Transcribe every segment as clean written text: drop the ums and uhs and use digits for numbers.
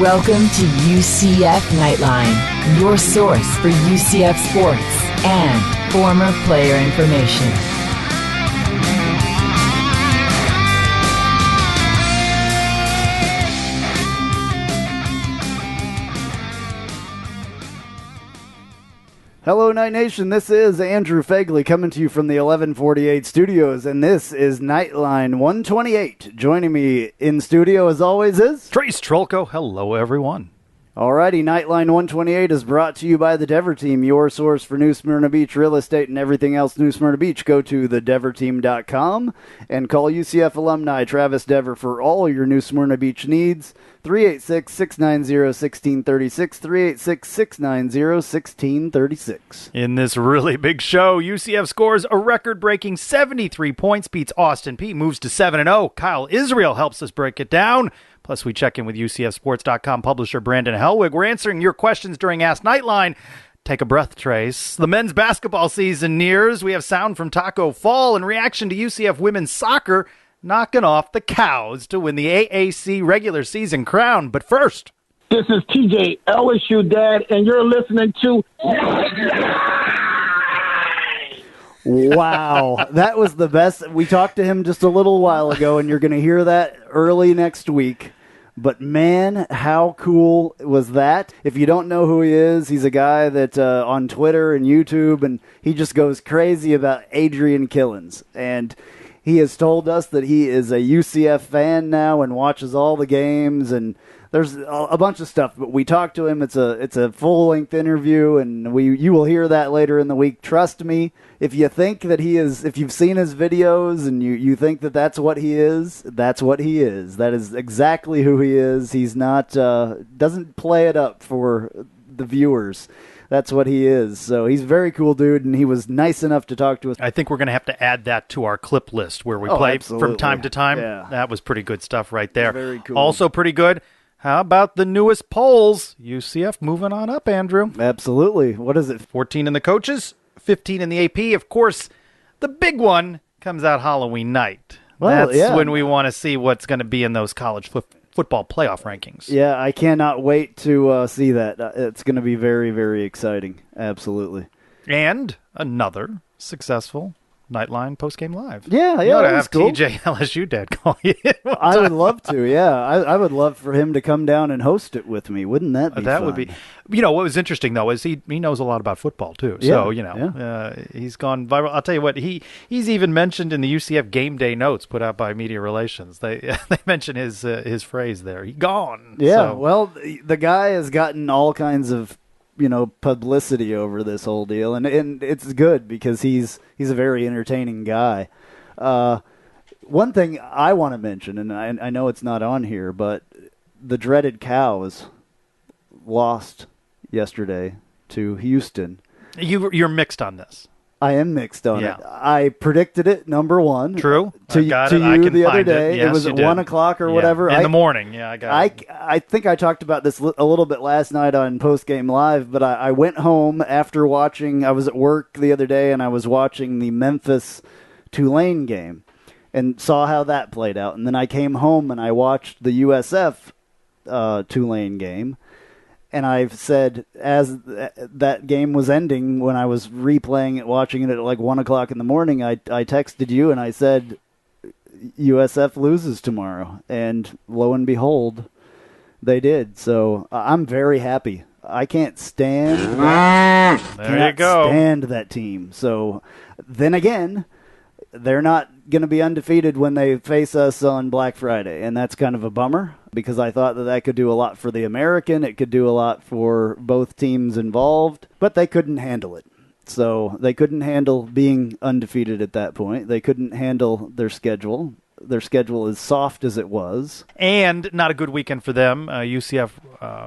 Welcome to UCF Knightline, your source for UCF sports and former player information. Hello, Night Nation. This is Andrew Phegley coming to you from the 1148 studios, and this is Knightline 128. Joining me in studio, as always, is Trylko. Hello, everyone. Alrighty, Knightline 128 is brought to you by the Dever Team, your source for New Smyrna Beach real estate and everything else New Smyrna Beach. Go to thedeverteam.com and call UCF alumni Travis Dever for all your New Smyrna Beach needs. 386-690-1636, 386-690-1636. In this really big show, UCF scores a record-breaking 73 points, beats Austin Peay, moves to 7-0. Kyle Israel helps us break it down. Plus, we check in with UCFsports.com publisher Brandon Helwig. We're answering your questions during Ask Knightline. Take a breath, Trace. The men's basketball season nears. We have sound from Taco Fall in reaction to UCF women's soccer knocking off the Cows to win the AAC regular season crown. But first, this is TJ LSU Dad, and you're listening to... Wow, that was the best. We talked to him just a little while ago, and you're going to hear that early next week. But man, how cool was that? If you don't know who he is, he's a guy that on Twitter and YouTube, and he just goes crazy about Adrian Killens. And he has told us that he is a UCF fan now and watches all the games, and there's a bunch of stuff. But we talked to him. It's a full-length interview, and you will hear that later in the week. Trust me, if you think that he is, if you've seen his videos and you think that that's what he is, that's what he is. That is exactly who he is. He's not doesn't play it up for the viewers. That's what he is. So he's a very cool dude, and he was nice enough to talk to us. I think we're going to have to add that to our clip list where we play absolutely. From time to time. Yeah. That was pretty good stuff right there. Very cool. Also pretty good. How about the newest polls? UCF moving on up, Andrew. Absolutely. What is it? 14 in the coaches, 15 in the AP. Of course, the big one comes out Halloween night. Well, That's yeah. when we want to see what's going to be in those college football playoff rankings. Yeah, I cannot wait to see that. It's going to be very, very exciting. Absolutely. And another successful Knightline postgame live. Yeah, You ought to that was have cool. TJ LSU Dad call you. I would love to, yeah. I would love for him to come down and host it with me. Wouldn't that be That fun? would be. You know, what was interesting, though, is he knows a lot about football, too. So, he's gone viral. I'll tell you what, he's even mentioned in the UCF game day notes put out by Media Relations. They mention his phrase there. He gone. Yeah, So, well, the guy has gotten all kinds of, publicity over this whole deal, and it's good because he's a very entertaining guy. One thing I want to mention, and I know it's not on here, but the dreaded Cows lost yesterday to Houston. you're mixed on this. I am mixed on Yeah. it. I predicted it, number one. True. To I got you it. I can the other find it. day. Yes, It was you at did. 1 o'clock or Yeah. whatever. In the morning. Yeah, I got it. I think I talked about this a little bit last night on Post Game Live, but I went home after watching. I was at work the other day, and I was watching the Memphis-Tulane game and saw how that played out. And then I came home and I watched the USF Tulane game. And I've said, as that game was ending, when I was replaying it, watching it at like 1 o'clock in the morning, I texted you and I said, USF loses tomorrow. And lo and behold, they did. So I'm very happy. I can't stand There you go. stand that team. So then again, they're not going to be undefeated when they face us on Black Friday, and that's kind of a bummer because I thought that could do a lot for the American. It could do a lot for both teams involved, but they couldn't handle it. So they couldn't handle being undefeated at that point. They couldn't handle their schedule. Their schedule is soft as it was. And not a good weekend for them. UCF,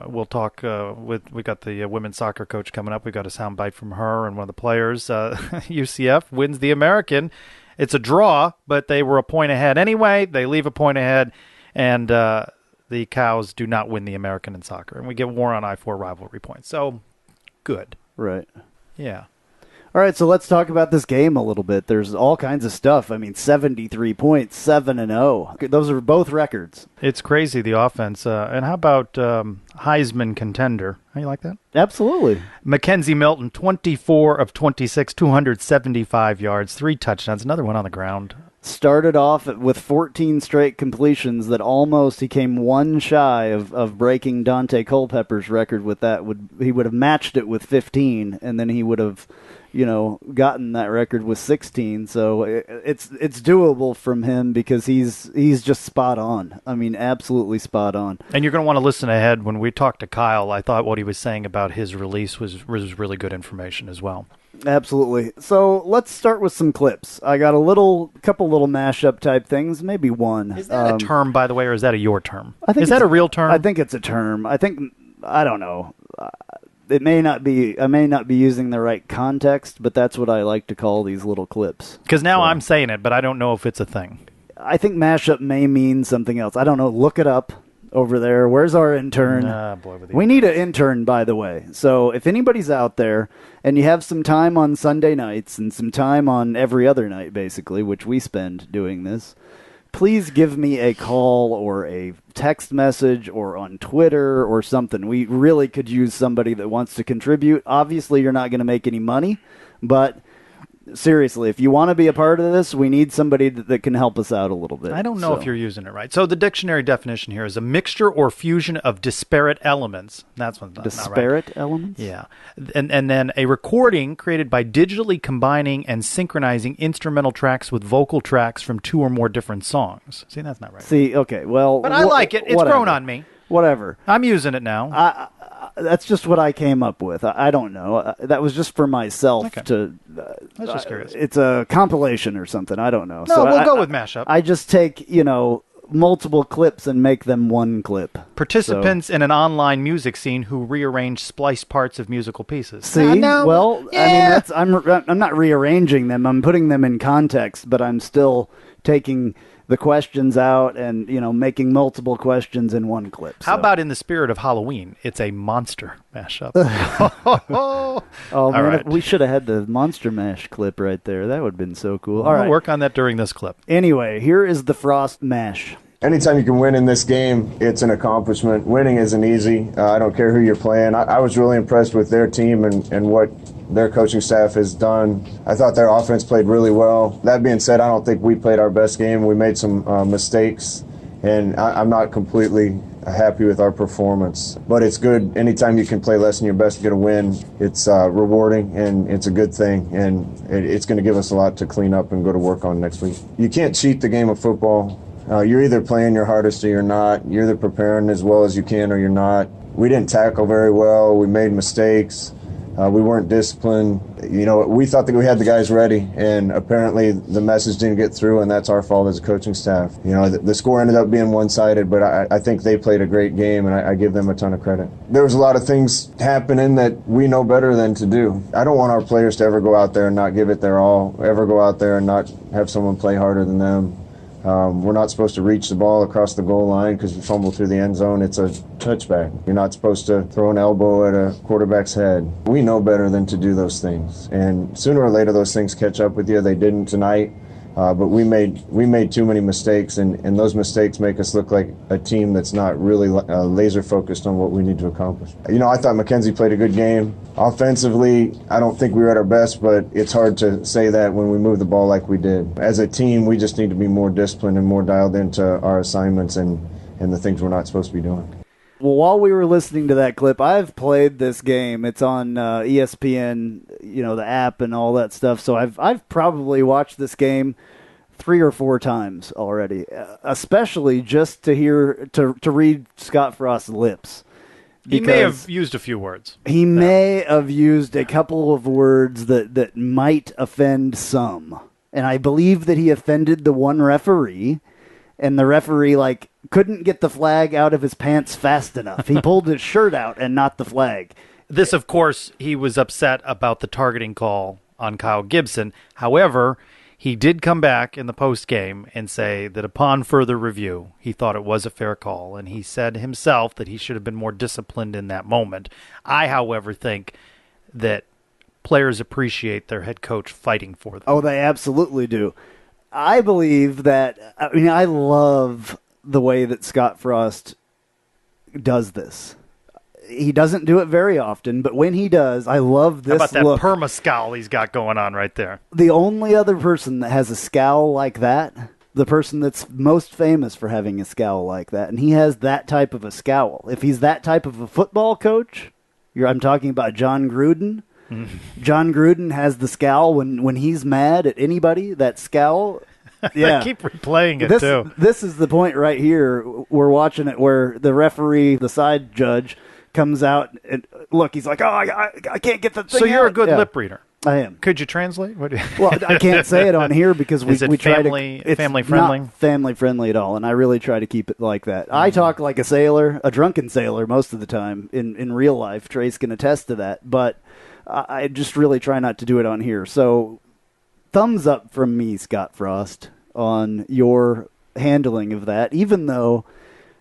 we'll talk we got the women's soccer coach coming up. We got a soundbite from her and one of the players. UCF wins the American. It's a draw, but they were a point ahead anyway. They leave a point ahead, and the Cows do not win the American in soccer. And we get war on I-4 rivalry points. So, good. Right. Yeah. All All right, so let's talk about this game a little bit. There's all kinds of stuff. I mean, 73 points, 7-0. Those are both records. It's crazy, the offense. And how about Heisman contender? How you like that? Absolutely. Mackenzie Milton, 24 of 26, 275 yards, 3 touchdowns, another one on the ground. Started off with 14 straight completions that almost he came one shy of breaking Dante Culpepper's record with that. He would have matched it with 15, and then he would have gotten that record with 16. So it's doable from him because he's just spot on. I mean, absolutely spot on. And you're going to want to listen ahead. When we talked to Kyle, I thought what he was saying about his release was really good information as well. Absolutely. So let's start with some clips. I got a couple little mashup type things, maybe one. Is that a term, by the way, or is that your term? Is that a real term? I think it's a term. I don't know. It may not be. I may not be using the right context, but that's what I like to call these little clips. Because now I'm saying it, but I don't know if it's a thing. I think mashup may mean something else. I don't know. Look it up over there. Where's our intern? We need an intern, by the way. So if anybody's out there and you have some time on Sunday nights and some time on every other night, basically, which we spend doing this, please give me a call or a text message or on Twitter or something. We really could use somebody that wants to contribute. Obviously, you're not going to make any money, but seriously, if you want to be a part of this, we need somebody that can help us out a little bit. I don't know if you're using it right. So the dictionary definition here is a mixture or fusion of disparate elements. That's what's disparate elements? Yeah. And then a recording created by digitally combining and synchronizing instrumental tracks with vocal tracks from 2 or more different songs. See, that's not right. See, okay, well... But I like it. It's grown on me. Whatever. I'm using it now. That's just what I came up with. I don't know. That was just for myself. Okay. I was just curious. It's a compilation or something. I don't know. No, we'll go with mashup. I just take, multiple clips and make them one clip. Participants in an online music scene who rearrange spliced parts of musical pieces. See? I mean, I'm not rearranging them. I'm putting them in context, but I'm still taking the questions out and, making multiple questions in one clip. How about in the spirit of Halloween? It's a monster mashup. Oh, man, right. We should have had the Monster Mash clip right there. That would have been so cool. All right. We'll work on that during this clip. Anyway, here is the Frost Mash. Anytime you can win in this game, it's an accomplishment. Winning isn't easy. I don't care who you're playing. I was really impressed with their team and what their coaching staff has done. I thought their offense played really well. That being said, I don't think we played our best game. We made some mistakes, and I'm not completely happy with our performance. But it's good. Anytime you can play less than your best to get a win, it's rewarding, and it's a good thing, and it's going to give us a lot to clean up and go to work on next week. You can't cheat the game of football. You're either playing your hardest or you're not. You're either preparing as well as you can or you're not. We didn't tackle very well. We made mistakes. We weren't disciplined. We thought that we had the guys ready, and apparently the message didn't get through, and that's our fault as a coaching staff. The score ended up being one-sided, but I think they played a great game, and I give them a ton of credit. There was a lot of things happening that we know better than to do. I don't want our players to ever go out there and not give it their all, ever go out there and not have someone play harder than them. We're not supposed to reach the ball across the goal line because you fumble through the end zone. It's a touchback. You're not supposed to throw an elbow at a quarterback's head. We know better than to do those things. And sooner or later, those things catch up with you. They didn't tonight. But we made too many mistakes, and those mistakes make us look like a team that's not really laser focused on what we need to accomplish. I thought Mackenzie played a good game. Offensively, I don't think we were at our best, but it's hard to say that when we move the ball like we did. As a team, we just need to be more disciplined and more dialed into our assignments and the things we're not supposed to be doing. Well, while we were listening to that clip, I've played this game. It's on ESPN, the app and all that stuff. So I've probably watched this game 3 or 4 times already, especially just to read Scott Frost's lips. He may have used a few words. He may have used a couple of words that might offend some. And I believe that he offended the one referee, and the referee, couldn't get the flag out of his pants fast enough. He pulled his shirt out and not the flag. This, of course, he was upset about the targeting call on Kyle Gibson. However, he did come back in the post-game and say that upon further review, he thought it was a fair call, and he said himself that he should have been more disciplined in that moment. I, however, think that players appreciate their head coach fighting for them. Oh, they absolutely do. I believe that, I love the way that Scott Frost does this. He doesn't do it very often, but when he does, I love this look. How about look. that perma scowl he's got going on right there? The only other person that has a scowl like that, the person that's most famous for having a scowl like that, and he has that type of a scowl. If he's that type of a football coach, I'm talking about John Gruden. John Gruden has the scowl when he's mad at anybody, that scowl. Yeah. I keep replaying it, too. This is the point right here. We're watching it where the referee, the side judge, comes out and look, he's like, I can't get the thing So you're out. a good lip reader. I am. Could you translate? Well, I can't say it on here because we try to. It's family friendly? Not family friendly at all, and I really try to keep it like that. I talk like a sailor, a drunken sailor, most of the time in real life. Trace can attest to that, but I just really try not to do it on here. So, thumbs up from me, Scott Frost, on your handling of that. Even though,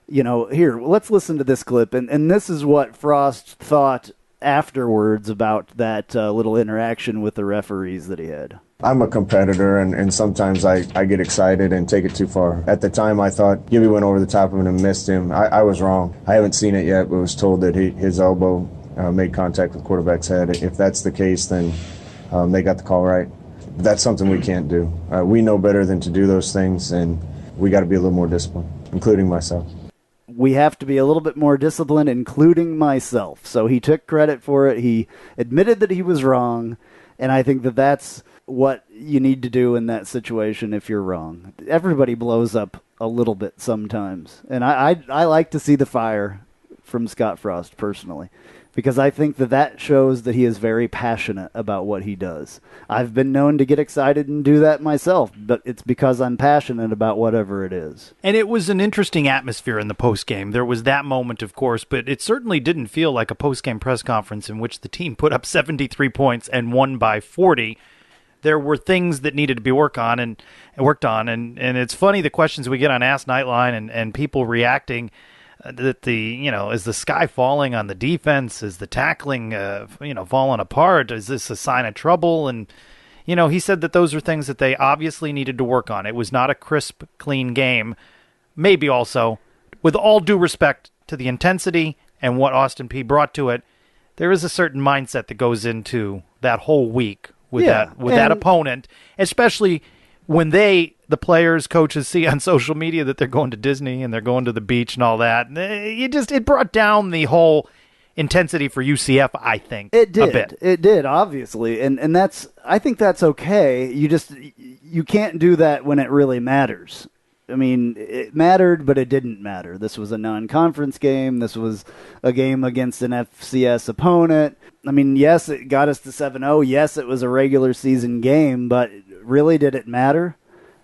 here, let's listen to this clip, and this is what Frost thought afterwards about that little interaction with the referees that he had. I'm a competitor, and sometimes I get excited and take it too far. At the time, I thought Gibby went over the top of him and missed him. I was wrong. I haven't seen it yet, but was told that his elbow made contact with the quarterback's head. If that's the case, then they got the call right. That's something we can't do. We know better than to do those things, and we got to be a little more disciplined, including myself. We have to be a little bit more disciplined, including myself. So he took credit for it. He admitted that he was wrong, and I think that that's what you need to do in that situation if you're wrong. Everybody blows up a little bit sometimes, and I like to see the fire from Scott Frost personally, because I think that shows that he is very passionate about what he does. I've been known to get excited and do that myself, but it's because I'm passionate about whatever it is. And it was an interesting atmosphere in the postgame. There was that moment, of course, but it certainly didn't feel like a postgame press conference in which the team put up 73 points and won by 40. There were things that needed to be worked on, and it's funny the questions we get on Ask Knightline and people reacting. That is the sky falling on the defense? Is the tackling, falling apart? Is this a sign of trouble? And, he said that those are things that they obviously needed to work on. It was not a crisp, clean game. Maybe also, with all due respect to the intensity and what Austin Peay brought to it, there is a certain mindset that goes into that whole week with that opponent, especially when the players, coaches see on social media that they're going to Disney and they're going to the beach and all that. It brought down the whole intensity for UCF, I think. It did. A bit. It did, obviously. And I think that's okay. You can't do that when it really matters. I mean, it mattered, but it didn't matter. This was a non-conference game. This was a game against an FCS opponent. I mean, yes, it got us to 7-0. Yes, it was a regular season game, but really, did it matter?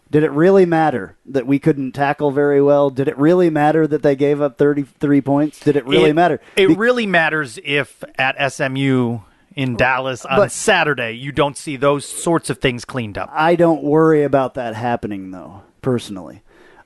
Did it really matter that we couldn't tackle very well? Did it really matter that they gave up 33 points? Did it really matter? It really matters if at SMU in Dallas on Saturday you don't see those sorts of things cleaned up. I don't worry about that happening, though, personally.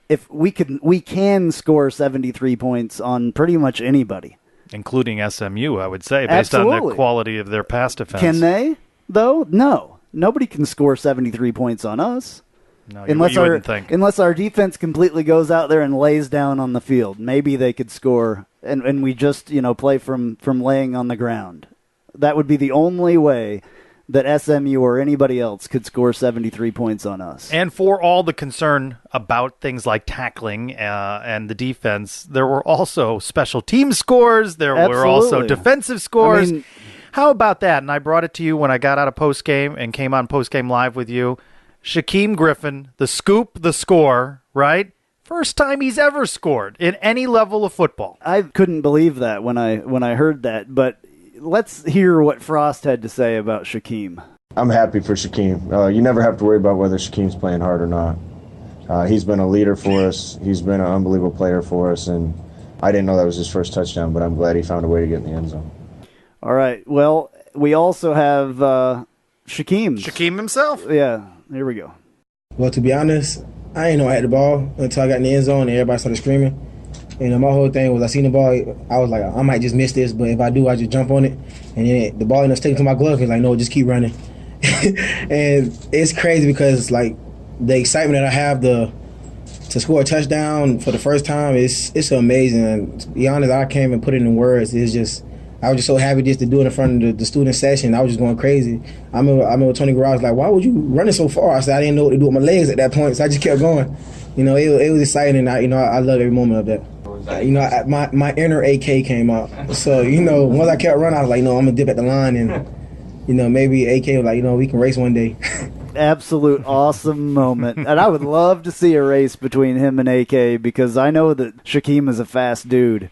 If we can score 73 points on pretty much anybody. Including SMU, I would say, based on the quality of their pass defense. Can they, though? No. Nobody can score 73 points on us. No, you wouldn't think. Unless our defense completely goes out there and lays down on the field. Maybe they could score, and we just play from laying on the ground. That would be the only way that SMU or anybody else could score 73 points on us. And for all the concern about things like tackling and the defense, there were also special team scores. There were also defensive scores. How about that? And I brought it to you when I got out of postgame and came on postgame live with you. Shaquem Griffin, the scoop, the score, right? First time he's ever scored in any level of football. I couldn't believe that when I heard that, but let's hear what Frost had to say about Shaquem. I'm happy for Shaquem. You never have to worry about whether Shaquem's playing hard or not. He's been a leader for us. He's been an unbelievable player for us, and I didn't know that was his first touchdown, but I'm glad he found a way to get in the end zone. All right. Well, we also have Shaquem. Shaquem himself. Yeah. Here we go. Well, to be honest, I didn't know I had the ball until I got in the end zone and everybody started screaming. And my whole thing was I seen the ball, I was like, I might just miss this, but if I do, I just jump on it. And then the ball ended up sticking to my glove. He's like, no, just keep running. And it's crazy because, like, the excitement that I have to score a touchdown for the first time, it's amazing. And to be honest, I can't even put it in words. It's just, I was just so happy just to do it in front of the student session. I was just going crazy. I remember Tony Garage was like, why would you running so far? I said, I didn't know what to do with my legs at that point, so I just kept going. It was exciting, and I loved every moment of that. My inner AK came out. So, once I kept running, I was like, I'm going to dip at the line, and, maybe AK was like, we can race one day. Absolute awesome moment. And I would love to see a race between him and AK because I know that Shaquem is a fast dude.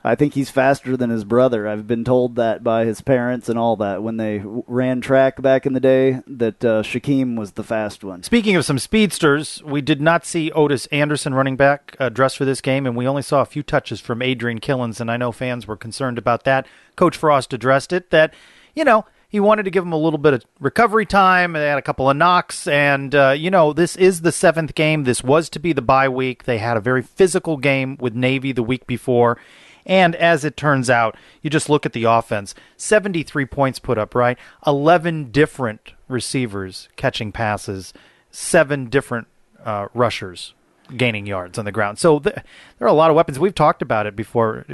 I think he's faster than his brother. I've been told that by his parents and all that when they ran track back in the day, that Shaquem was the fast one. Speaking of some speedsters, we did not see Otis Anderson running back dressed for this game, and we only saw a few touches from Adrian Killens, and I know fans were concerned about that. Coach Frost addressed it, that, he wanted to give him a little bit of recovery time. They had a couple of knocks, and, this is the 7th game. This was to be the bye week. They had a very physical game with Navy the week before. And as it turns out, you just look at the offense, 73 points put up, right? 11 different receivers catching passes, 7 different rushers gaining yards on the ground. So there are a lot of weapons. We've talked about it before.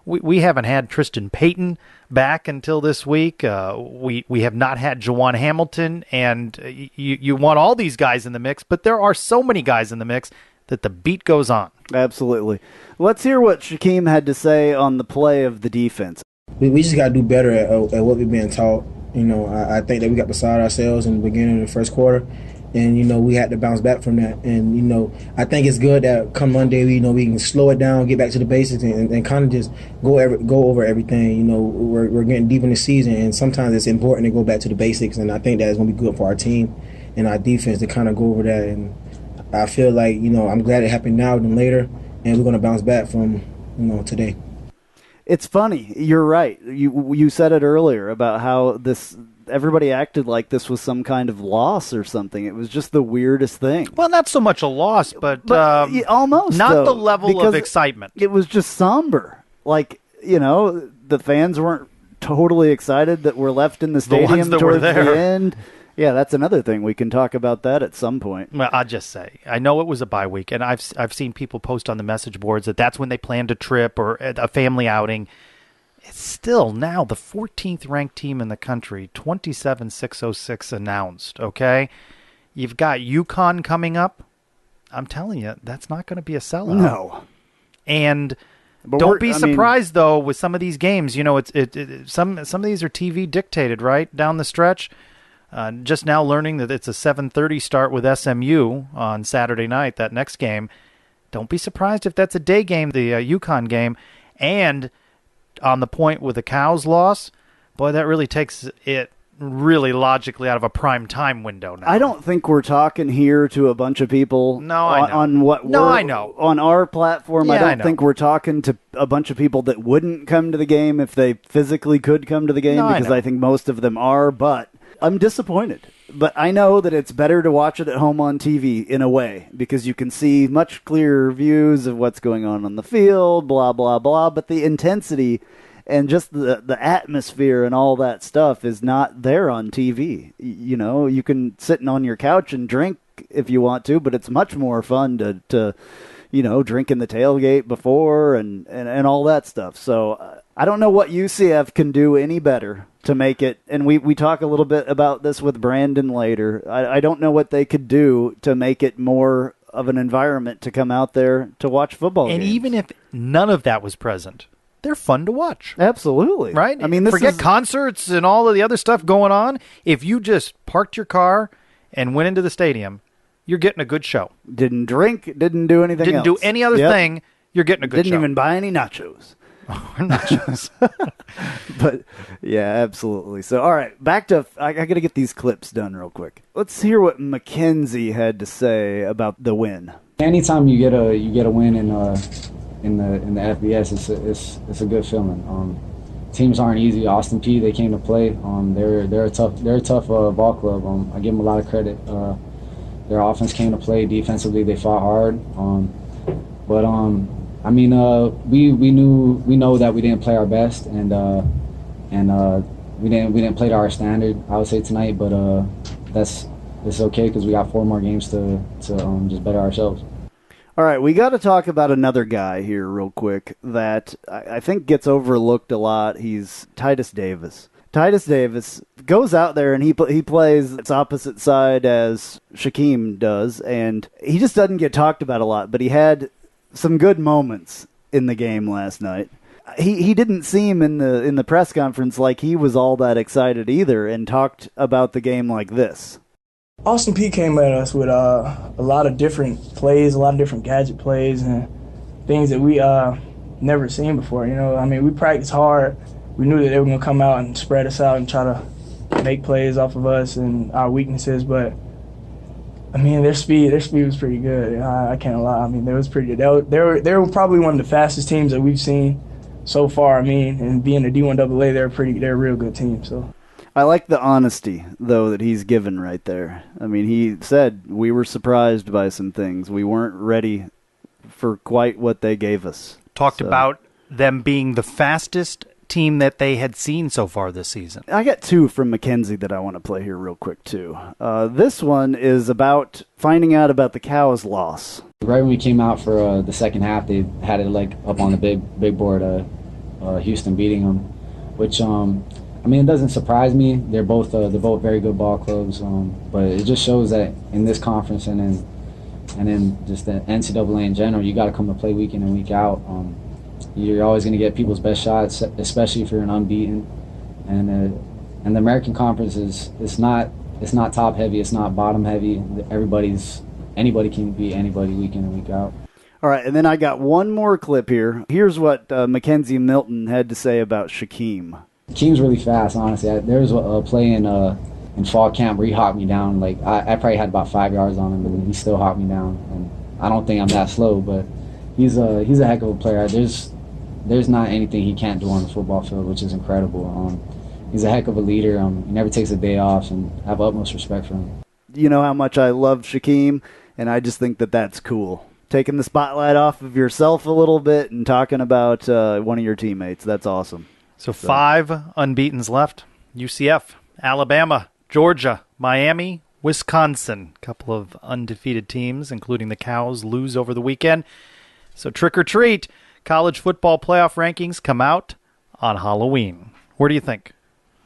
We haven't had Tristan Payton back until this week. We have not had Jawan Hamilton, and you want all these guys in the mix, but there are so many guys in the mix that the beat goes on. Absolutely. Let's hear what Shaquem had to say on the play of the defense. We just got to do better at what we're being taught. I think that we got beside ourselves in the beginning of the first quarter, and, we had to bounce back from that. And, I think it's good that come Monday, we can slow it down, get back to the basics, and kind of just go over everything. We're getting deep in the season, and sometimes it's important to go back to the basics, and I think that is going to be good for our team and our defense to kind of go over that. And I feel like, I'm glad it happened now than later, and we're going to bounce back from, today. It's funny. You're right. You said it earlier about how everybody acted like this was some kind of loss or something. It was just the weirdest thing. Well, not so much a loss, but almost not though, the level of excitement. It was just somber. Like, the fans weren't totally excited that we're left in the stadium towards the end. Yeah, that's another thing. We can talk about that at some point. Well, I'll just say, I know it was a bye week, and I've seen people post on the message boards that that's when they planned a trip or a family outing. It's still now the 14th ranked team in the country, 27,606 announced, okay? You've got UConn coming up. I'm telling you, that's not going to be a sellout. No. And don't be surprised, though, with some of these games. Some of these are TV dictated, right, down the stretch. Just now learning that it's a 7:30 start with SMU on Saturday night, that next game. Don't be surprised if that's a day game, the UConn game. And on the point with the Cows loss, boy, that really takes it really logically out of a prime time window now. I don't think we're talking here to a bunch of people on our platform. Yeah, I don't think we're talking to a bunch of people that wouldn't come to the game if they physically could come to the game, because I think most of them are, but I'm disappointed, but I know that it's better to watch it at home on TV in a way, because you can see much clearer views of what's going on the field, blah, blah, blah. But the intensity and just the atmosphere and all that stuff is not there on TV. You can sit on your couch and drink if you want to, but it's much more fun to drink in the tailgate before and all that stuff. So I don't know what UCF can do any better to make it, and we talk a little bit about this with Brandon later. I don't know what they could do to make it more of an environment to come out there to watch football games. And even if none of that was present, they're fun to watch. Absolutely. Right? Forget concerts and all of the other stuff going on. If you just parked your car and went into the stadium, you're getting a good show. Didn't drink, didn't do anything else. Didn't do any other thing, you're getting a good show. Didn't even buy any nachos. Nachos. But, yeah, absolutely. So, all right, back to I got to get these clips done real quick. Let's hear what Mackenzie had to say about the win. Anytime you get a win in the FBS, it's a good feeling. Teams aren't easy. Austin Peay, they came to play. They're a tough ball club. I give them a lot of credit. Their offense came to play. Defensively, they fought hard. But I mean, we know that we didn't play our best, and we didn't play to our standard, I would say, tonight. But it's okay because we got 4 more games to just better ourselves. All right, we got to talk about another guy here real quick that I think gets overlooked a lot. He's Titus Davis. Titus Davis goes out there and he plays its opposite side as Shaquem does, and he just doesn't get talked about a lot, but he had some good moments in the game last night. He didn't seem in the press conference like he was all that excited either, and talked about the game like this. Austin Peay came at us with a lot of different plays, a lot of different gadget plays, and things that we never seen before. You know, I mean, we practiced hard. We knew that they were going to come out and spread us out and try to make plays off of us and our weaknesses. But I mean, their speed was pretty good. I can't lie. I mean, they was pretty good. They were probably one of the fastest teams that we've seen so far. I mean, and being a D1AA, they're a real good team. So. I like the honesty, though, that he's given right there. I mean, he said we were surprised by some things. We weren't ready for quite what they gave us. Talked about them being the fastest team that they had seen so far this season. I got 2 from Mackenzie that I want to play here real quick, too. This one is about finding out about the Cows' loss. Right when we came out for the second half, they had it like up on the big board, Houston beating them, which I mean, it doesn't surprise me. They're both very good ball clubs, but it just shows that in this conference and in just the NCAA in general, you got to come to play week in and week out. You're always going to get people's best shots, especially if you're an unbeaten. And the American Conference it's not top heavy, it's not bottom heavy. Anybody can beat anybody week in and week out. All right, and then I got one more clip here. Here's what Mackenzie Milton had to say about Shaquem. Shaquem's really fast, honestly. There was a play in fall camp where he hawked me down. Like I probably had about 5 yards on him, and he still hawked me down. And I don't think I'm that slow, but he's a heck of a player. There's not anything he can't do on the football field, which is incredible. He's a heck of a leader. He never takes a day off, and I have utmost respect for him. You know how much I love Shaquem, and I just think that that's cool. Taking the spotlight off of yourself a little bit and talking about one of your teammates. That's awesome. So 5 unbeatens left. UCF, Alabama, Georgia, Miami, Wisconsin. A couple of undefeated teams, including the Cows, lose over the weekend. So trick or treat. College football playoff rankings come out on Halloween. Where do you think?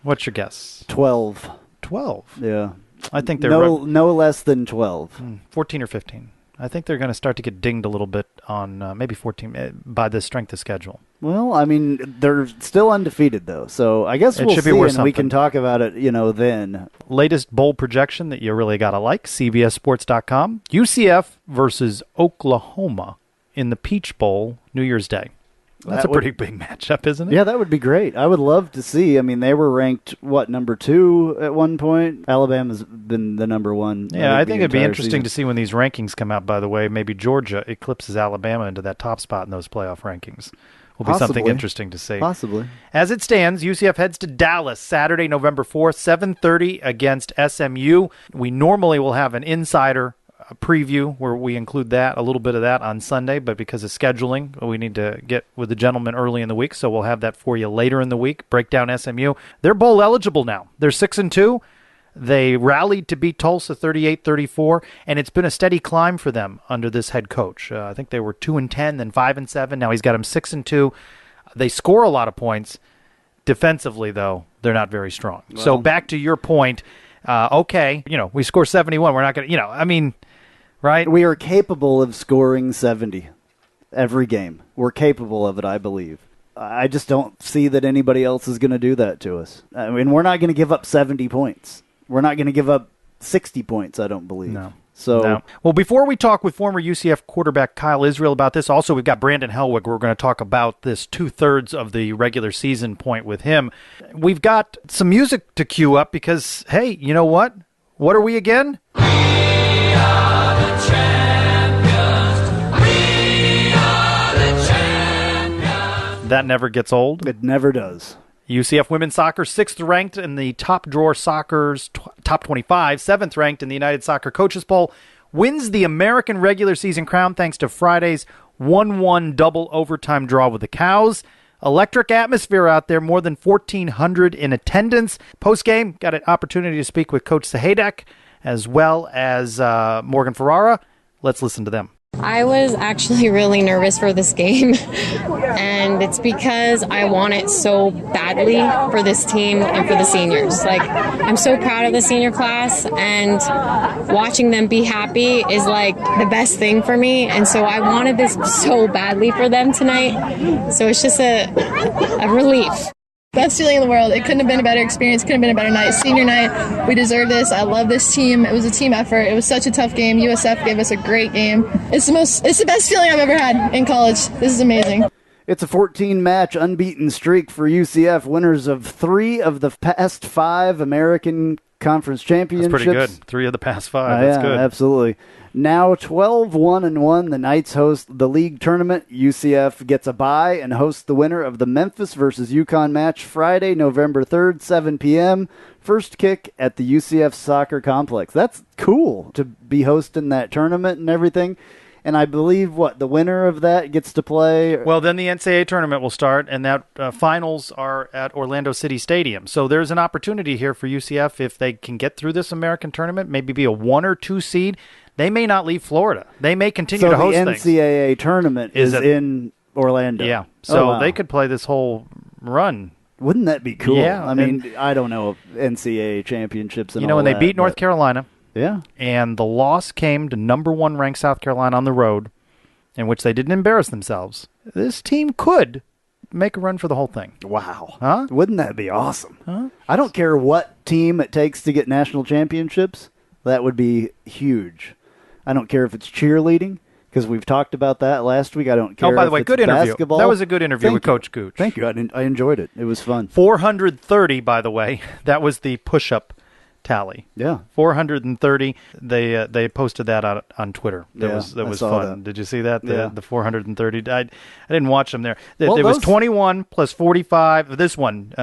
What's your guess? 12. 12? Yeah. I think they're no less than 12. 14 or 15. I think they're going to start to get dinged a little bit on maybe 14 by the strength of schedule. Well, I mean, they're still undefeated, though. So I guess we'll see, and we can talk about it, then. Latest bowl projection that you really got to like, CBSSports.com. UCF versus Oklahoma in the Peach Bowl New Year's Day. That's a pretty big matchup, isn't it? Yeah, that would be great. I would love to see. I mean, they were ranked, number 2 at one point? Alabama's been the number 1. Yeah, I think it'd be interesting to see when these rankings come out, by the way. Maybe Georgia eclipses Alabama into that top spot in those playoff rankings. Will be something interesting to see. Possibly. As it stands, UCF heads to Dallas Saturday, November 4th, 7:30 against SMU. We normally will have an insider preview where we include a little bit of that on Sunday, but because of scheduling, we need to get with the gentleman early in the week, so we'll have that for you later in the week. Break down SMU. They're bowl eligible now. They're 6-2. They rallied to beat Tulsa 38-34, and it's been a steady climb for them under this head coach. I think they were 2-10, then 5-7. Now he's got them 6-2. They score a lot of points. Defensively, though, they're not very strong. Well, so back to your point, we score 71. We're not going to, right? We are capable of scoring 70 every game. We're capable of it, I believe. I just don't see that anybody else is going to do that to us. I mean, we're not going to give up 70 points. We're not going to give up 60 points, I don't believe. No. Well, before we talk with former UCF quarterback Kyle Israel about this, also we've got Brandon Helwig. We're going to talk about this 2/3 of the regular season point with him. We've got some music to cue up because, hey, you know what? What are we again? We are the champions. We are the champions. That never gets old. It never does. UCF women's soccer, 6th ranked in the Top Drawer Soccer's top 25, 7th ranked in the United Soccer Coaches Poll, wins the American regular season crown thanks to Friday's 1-1 double overtime draw with the Cows. Electric atmosphere out there, more than 1,400 in attendance. Post-game, got an opportunity to speak with Coach Sahedek as well as Morgan Ferrara. Let's listen to them. I was actually really nervous for this game, and it's because I want it so badly for this team and for the seniors. Like, I'm so proud of the senior class, and watching them be happy is like the best thing for me, and so I wanted this so badly for them tonight. So it's just a relief. Best feeling in the world. It couldn't have been a better experience. Couldn't have been a better night. Senior night. We deserve this. I love this team. It was a team effort. It was such a tough game. USF gave us a great game. It's the best feeling I've ever had in college. This is amazing. It's a 14-match unbeaten streak for UCF, winners of 3 of the past 5 American Conference championships. That's pretty good. 3 of the past 5. That's good. Absolutely. Now 12-1-1, the Knights host the league tournament. UCF gets a bye and hosts the winner of the Memphis versus UConn match Friday, November 3rd, 7 p.m. First kick at the UCF soccer complex. That's cool to be hosting that tournament and everything. And I believe, the winner of that gets to play? Well, then the NCAA tournament will start, and that finals are at Orlando City Stadium. So there's an opportunity here for UCF if they can get through this American tournament, maybe be a 1 or 2 seed. They may not leave Florida. They may continue to host things. So the NCAA tournament is in Orlando. Yeah. So they could play this whole run. Wouldn't that be cool? Yeah. I mean, I don't know NCAA championships and when they beat North Carolina. Yeah. And the loss came to number 1 ranked South Carolina on the road, in which they didn't embarrass themselves. This team could make a run for the whole thing. Wow. Huh? Wouldn't that be awesome? Huh? I don't care what team it takes to get national championships. That would be huge. I don't care if it's cheerleading, because we've talked about that last week. I don't care. Oh, by the way, if good it's interview. Basketball. That was a good interview with Coach Gooch. Thank you. I enjoyed it. It was fun. 430, by the way. That was the push-up tally. Yeah. 430. They posted that on Twitter. That was fun. That. Did you see that? Yeah. The 430. I didn't watch them there. It Well, was 21 plus 45. This one,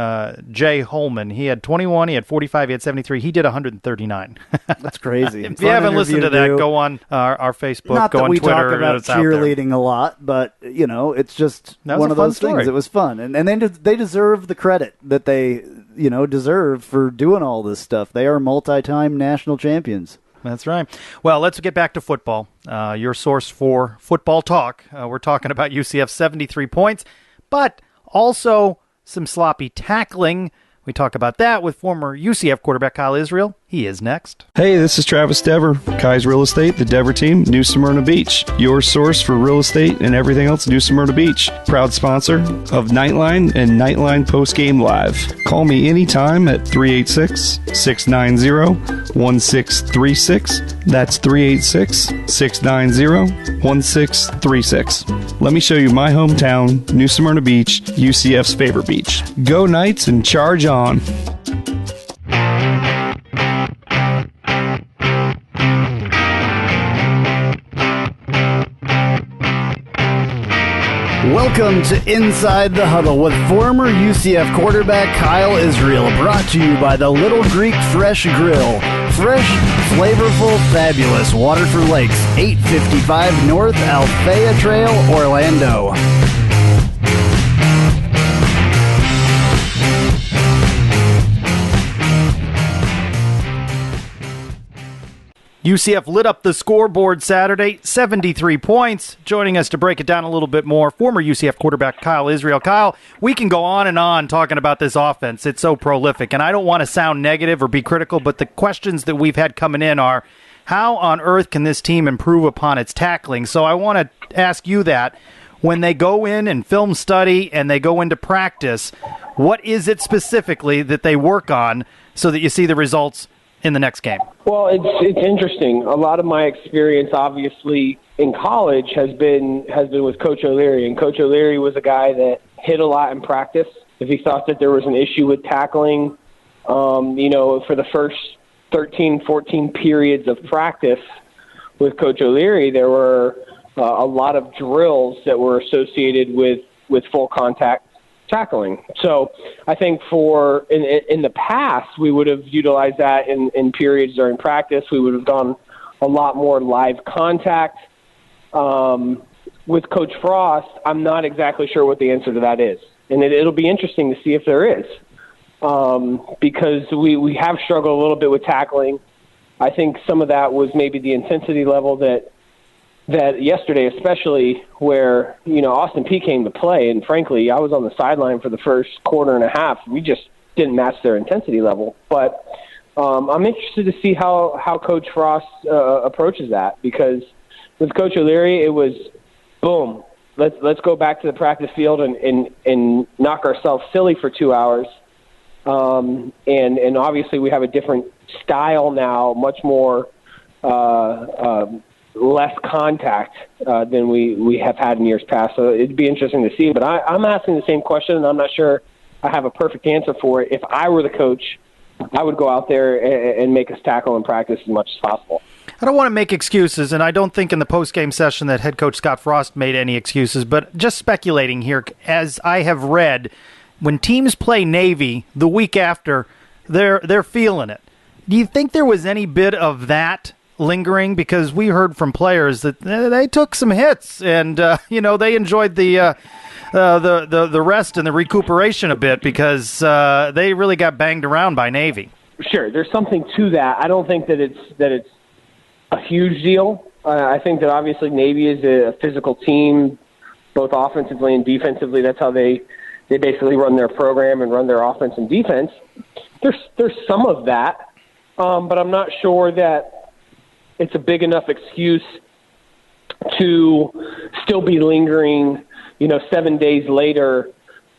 Jay Holman, he had 21, he had 45, he had 73. He did 139. That's crazy. If you haven't listened to that, go on our Facebook, Not go that on we Twitter. talk about it's out there. cheerleading a lot, but, it's just one of fun those story. things. It was fun. And they deserve the credit that they, deserve for doing all this stuff. They are multi-time national champions. That's right. Well, let's get back to football. Your source for football talk. We're talking about UCF 73 points, but also some sloppy tackling. We talk about that with former UCF quarterback Kyle Israel. He is next. Hey, this is Travis Dever, Kai's Real Estate, the Dever team, New Smyrna Beach. Your source for real estate and everything else New Smyrna Beach. Proud sponsor of Knightline and Knightline Postgame Live. Call me anytime at 386-690-1636. That's 386-690-1636. Let me show you my hometown, New Smyrna Beach, UCF's favorite beach. Go Knights and charge on. Welcome to Inside the Huddle with former UCF quarterback Kyle Israel, brought to you by the Little Greek Fresh Grill. Fresh, flavorful, fabulous. Waterford Lakes, 855 North Althea Trail, Orlando. UCF lit up the scoreboard Saturday, 73 points. Joining us to break it down a little bit more, former UCF quarterback Kyle Israel. Kyle, we can go on and on talking about this offense. It's so prolific, and I don't want to sound negative or be critical, but the questions that we've had coming in are, how on earth can this team improve upon its tackling? So I want to ask you that. When they go in and film study and they go into practice, what is it specifically that they work on so that you see the results in the next game? Well, it's interesting. A lot of my experience, obviously, in college has been with Coach O'Leary, and Coach O'Leary was a guy that hit a lot in practice. If he thought that there was an issue with tackling, for the first 13, 14 periods of practice with Coach O'Leary, there were a lot of drills that were associated with full contact tackling. So I think in the past, we would have utilized that in periods during practice. We would have done a lot more live contact. with Coach Frost, I'm not exactly sure what the answer to that is. And it'll be interesting to see if there is. Because we have struggled a little bit with tackling. I think some of that was maybe the intensity level that yesterday, especially where, Austin Peay came to play. And frankly, I was on the sideline for the first quarter and a half. We just didn't match their intensity level. But I'm interested to see how Coach Frost approaches that, because with Coach O'Leary, it was, boom, let's go back to the practice field and knock ourselves silly for 2 hours. And obviously we have a different style now, much more less contact than we have had in years past. So it'd be interesting to see. But I'm asking the same question, and I'm not sure I have a perfect answer for it. If I were the coach, I would go out there and make us tackle in practice as much as possible. I don't want to make excuses, and I don't think in the post-game session that head coach Scott Frost made any excuses, but just speculating here, as I have read, when teams play Navy the week after, they're feeling it. Do you think there was any bit of that lingering? Because we heard from players that they took some hits, and they enjoyed the rest and the recuperation a bit because they really got banged around by Navy. Sure, there's something to that. I don't think that it's a huge deal. I think that obviously Navy is a physical team, both offensively and defensively. That's how they basically run their program and run their offense and defense. There's some of that, but I'm not sure that it's a big enough excuse to still be lingering, 7 days later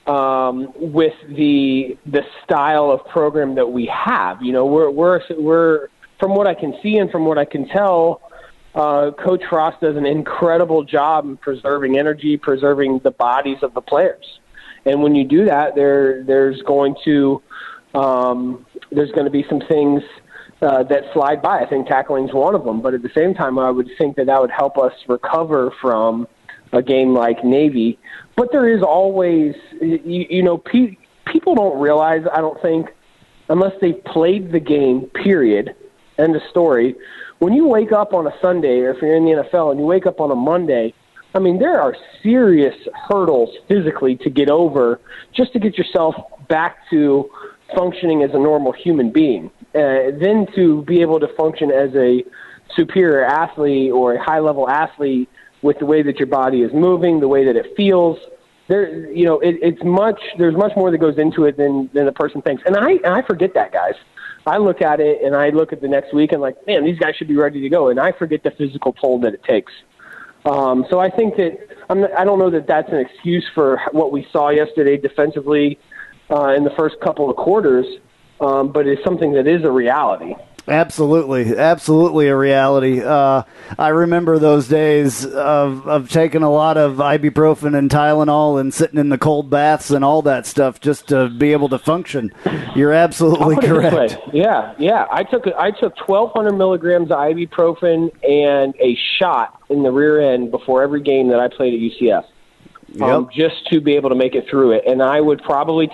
with the style of program that we have. We're from what I can see and from what I can tell, Coach Frost does an incredible job in preserving energy, preserving the bodies of the players. And when you do that, there's going to be some things that slide by. I think tackling is one of them. But at the same time, I would think that would help us recover from a game like Navy. But there is always, people don't realize, I don't think, unless they've played the game, period, end of story. When you wake up on a Sunday, or if you're in the NFL and you wake up on a Monday, I mean, there are serious hurdles physically to get over just to get yourself back to functioning as a normal human being. Then to be able to function as a superior athlete or a high-level athlete with the way that your body is moving, the way that it feels, there's much more that goes into it than a person thinks. And I forget that, guys. I look at it and I look at the next week and like, man, these guys should be ready to go. And I forget the physical toll that it takes. So I think that I don't know that that's an excuse for what we saw yesterday defensively in the first couple of quarters, but it's something that is a reality. Absolutely a reality. I remember those days of taking a lot of ibuprofen and Tylenol and sitting in the cold baths and all that stuff just to be able to function. You're absolutely correct. Yeah. I took 1,200 milligrams of ibuprofen and a shot in the rear end before every game that I played at UCF, just to be able to make it through it. And I would probably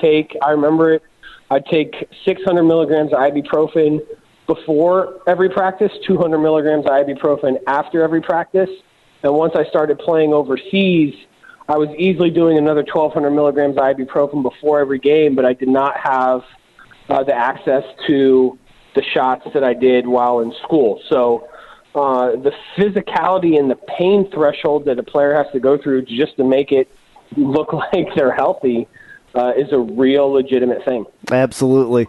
I'd take 600 milligrams of ibuprofen before every practice, 200 milligrams of ibuprofen after every practice. And once I started playing overseas, I was easily doing another 1,200 milligrams of ibuprofen before every game, but I did not have the access to the shots that I did while in school. So the physicality and the pain threshold that a player has to go through just to make it look like they're healthy is a real legitimate thing. Absolutely.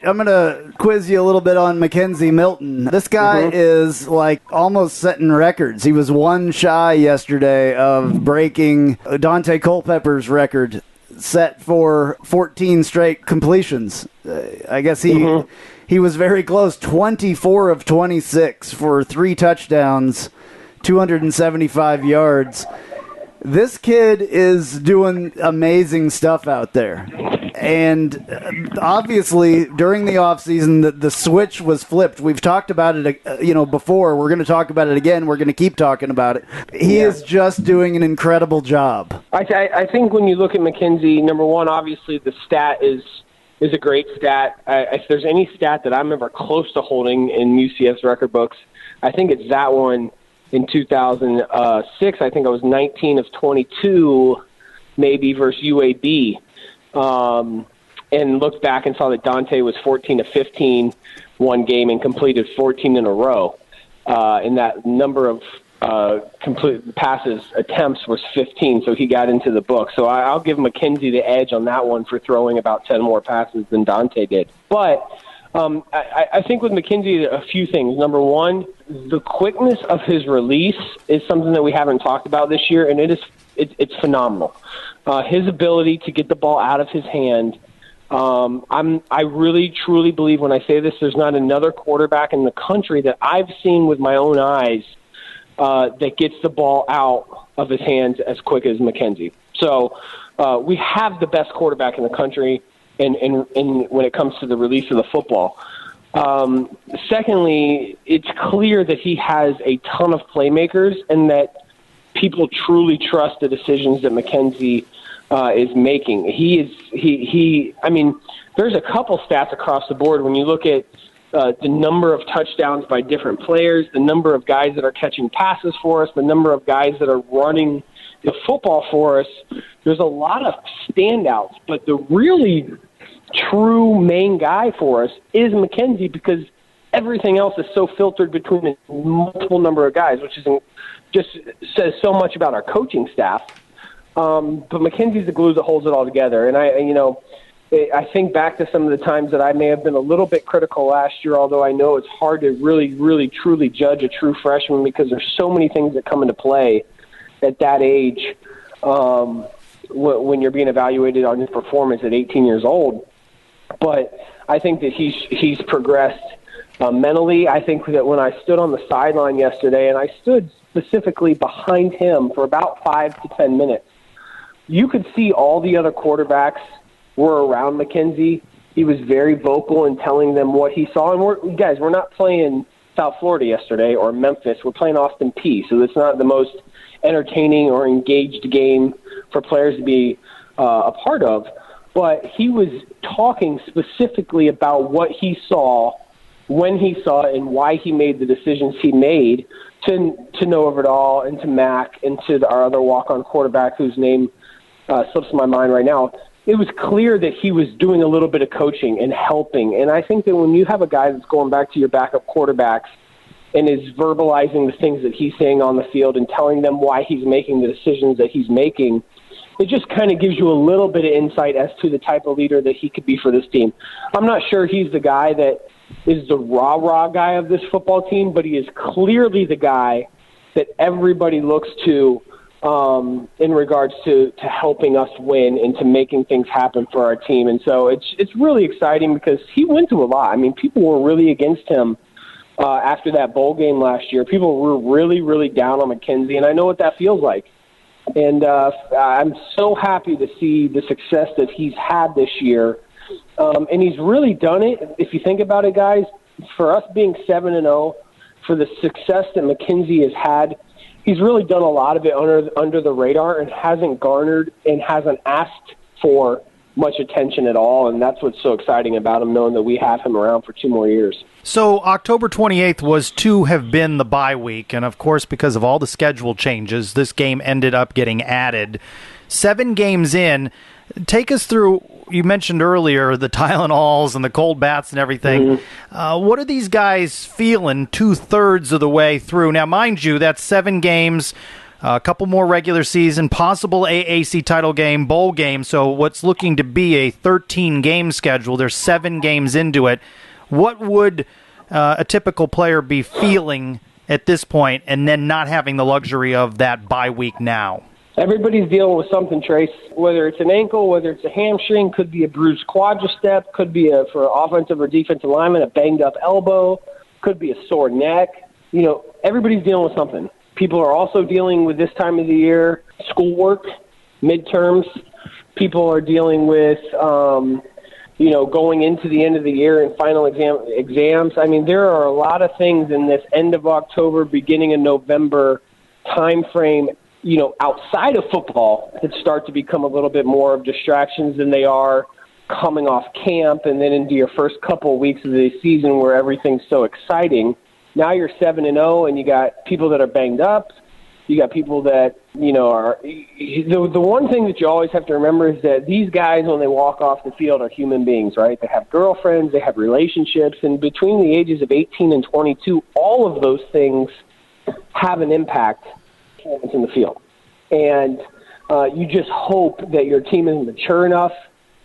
I'm going to quiz you a little bit on Mackenzie Milton. This guy is like almost setting records. He was one shy yesterday of breaking Dante Culpepper's record set for 14 straight completions. I guess he was very close. 24 of 26 for 3 touchdowns, 275 yards. This kid is doing amazing stuff out there. And obviously, during the offseason, the switch was flipped. We've talked about it, before. We're going to talk about it again. We're going to keep talking about it. He is just doing an incredible job. I think when you look at McKenzie, number one, obviously the stat is a great stat. If there's any stat that I'm ever close to holding in UCF's record books, I think it's that one. in 2006. I think I was 19 of 22, maybe, versus UAB. And looked back and saw that Dante was 14 of 15 one game and completed 14 in a row. And that number of complete passes attempts was 15, so he got into the book. So I'll give McKenzie the edge on that one for throwing about 10 more passes than Dante did. But I think with McKenzie, a few things. Number one, the quickness of his release is something that we haven't talked about this year, and it's phenomenal. His ability to get the ball out of his hand. I really, truly believe when I say this, there's not another quarterback in the country that I've seen with my own eyes that gets the ball out of his hands as quick as McKenzie. So we have the best quarterback in the country in when it comes to the release of the football. Secondly, it's clear that he has a ton of playmakers and that people truly trust the decisions that McKenzie is making. I mean, there's a couple stats across the board when you look at the number of touchdowns by different players, the number of guys that are catching passes for us, the number of guys that are running the football for us. There's a lot of standouts, but the really true main guy for us is McKenzie because everything else is so filtered between a multiple number of guys, which just says so much about our coaching staff. But McKenzie's the glue that holds it all together. And I think back to some of the times that I may have been a little bit critical last year, although I know it's hard to really, really, truly judge a true freshman because there's so many things that come into play at that age when you're being evaluated on his performance at 18 years old. But I think that he's progressed mentally. I think that when I stood on the sideline yesterday, and I stood specifically behind him for about 5 to 10 minutes, you could see all the other quarterbacks were around McKenzie. He was very vocal in telling them what he saw. And we're not playing South Florida yesterday or Memphis. We're playing Austin Peay. So it's not the most entertaining or engaged game for players to be a part of. But he was talking specifically about what he saw, when he saw it, and why he made the decisions he made to Noah Vidal and to Mac and to our other walk-on quarterback whose name slips my mind right now. It was clear that he was doing a little bit of coaching and helping. And I think that when you have a guy that's going back to your backup quarterbacks and is verbalizing the things that he's saying on the field and telling them why he's making the decisions that he's making, it just kind of gives you a little bit of insight as to the type of leader that he could be for this team. I'm not sure he's the guy that is the rah-rah guy of this football team, but he is clearly the guy that everybody looks to in regards to helping us win and to making things happen for our team. And so it's really exciting because he went through a lot. I mean, people were really against him after that bowl game last year. People were really, really down on McKenzie, and I know what that feels like. And I'm so happy to see the success that he's had this year. And he's really done it. If you think about it, guys, for us being 7-0, for the success that McKenzie has had, he's really done a lot of it under the radar and hasn't garnered and hasn't asked for much attention at all. And that's what's so exciting about him, knowing that we have him around for 2 more years. So October 28th was to have been the bye week. And, of course, because of all the schedule changes, this game ended up getting added. 7 games in. Take us through, you mentioned earlier, the Tylenols and the cold baths and everything. Mm-hmm. What are these guys feeling 2/3 of the way through? Now, mind you, that's 7 games, a couple more regular season, possible AAC title game, bowl game. So what's looking to be a 13-game schedule, there's 7 games into it. What would a typical player be feeling at this point and then not having the luxury of that bye week now? Everybody's dealing with something, Trace, whether it's an ankle, whether it's a hamstring, could be a bruised quadricep, could be for offensive or defensive lineman, a banged-up elbow, could be a sore neck. Everybody's dealing with something. People are also dealing with this time of the year, schoolwork, midterms. People are dealing with, going into the end of the year and final exams. I mean, there are a lot of things in this end of October, beginning of November time frame, outside of football that start to become a little bit more of distractions than they are coming off camp and then into your first couple of weeks of the season where everything's so exciting. Now you're 7-0, and you got people that are banged up. You got people that, are – the one thing that you always have to remember is that these guys, when they walk off the field, are human beings, right? They have girlfriends, they have relationships, and between the ages of 18 and 22, all of those things have an impact in the field. And you just hope that your team is mature enough,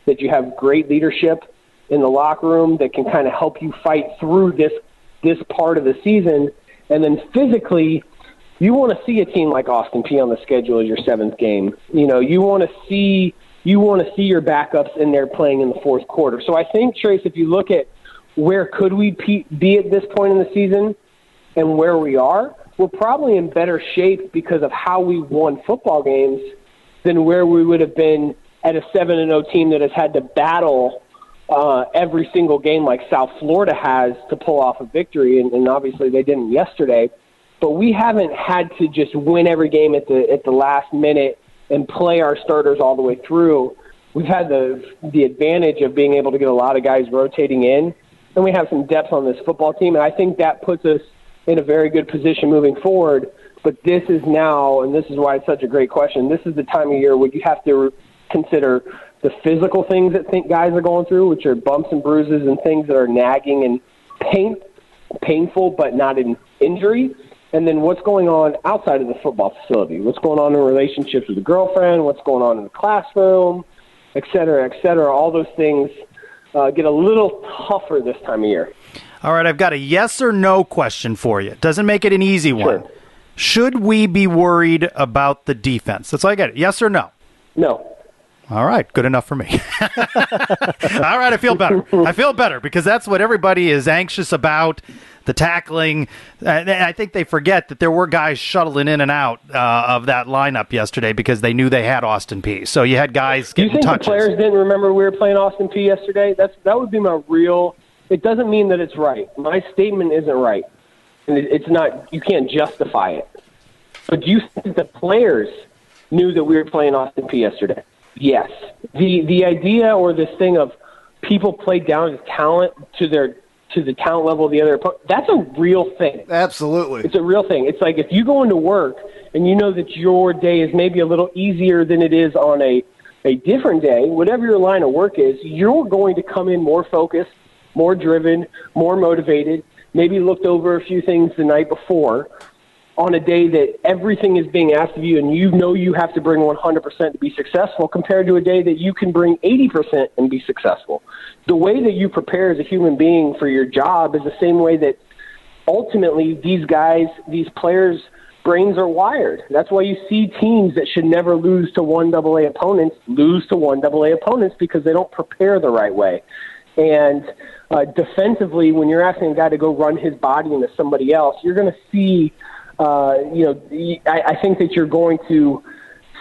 that you have great leadership in the locker room that can kind of help you fight through this part of the season. And then physically – you want to see a team like Austin Peay on the schedule as your 7th game. You want to see your backups in there playing in the fourth quarter. So I think, Trace, if you look at where could we be at this point in the season and where we are, we're probably in better shape because of how we won football games than where we would have been at a 7-0 team that has had to battle every single game like South Florida has to pull off a victory, and obviously they didn't yesterday. But we haven't had to just win every game at the last minute and play our starters all the way through. We've had the advantage of being able to get a lot of guys rotating in, and we have some depth on this football team, and I think that puts us in a very good position moving forward. But this is now, and this is why it's such a great question, this is the time of year where you have to consider the physical things that guys are going through, which are bumps and bruises and things that are nagging and painful but not an injury. And then what's going on outside of the football facility, what's going on in relationships with the girlfriend, what's going on in the classroom, et cetera, et cetera. All those things get a little tougher this time of year. All right, I've got a yes or no question for you. Doesn't make it an easy one. Sure. Should we be worried about the defense? That's all I get. Yes or no? No. All right, good enough for me. All right, I feel better. I feel better because that's what everybody is anxious about. The tackling, and I think they forget that there were guys shuttling in and out of that lineup yesterday because they knew they had Austin Peay. So you had guys getting touches. You think the players didn't remember we were playing Austin Peay yesterday? That would be my real. It doesn't mean that it's right. My statement isn't right, and it's not. You can't justify it. But do you think the players knew that we were playing Austin Peay yesterday? Yes. The idea or this thing of people played down his talent to the talent level of the other opponent, that's a real thing. Absolutely. It's a real thing. It's like if you go into work and you know that your day is maybe a little easier than it is on a different day, whatever your line of work is, you're going to come in more focused, more driven, more motivated, maybe looked over a few things the night before on a day that everything is being asked of you and you know you have to bring 100% to be successful compared to a day that you can bring 80% and be successful. The way that you prepare as a human being for your job is the same way that ultimately these players' brains are wired. That's why you see teams that should never lose to 1AA opponents lose to 1AA opponents because they don't prepare the right way. And defensively, when you're asking a guy to go run his body into somebody else, you're going to see I think that you're going to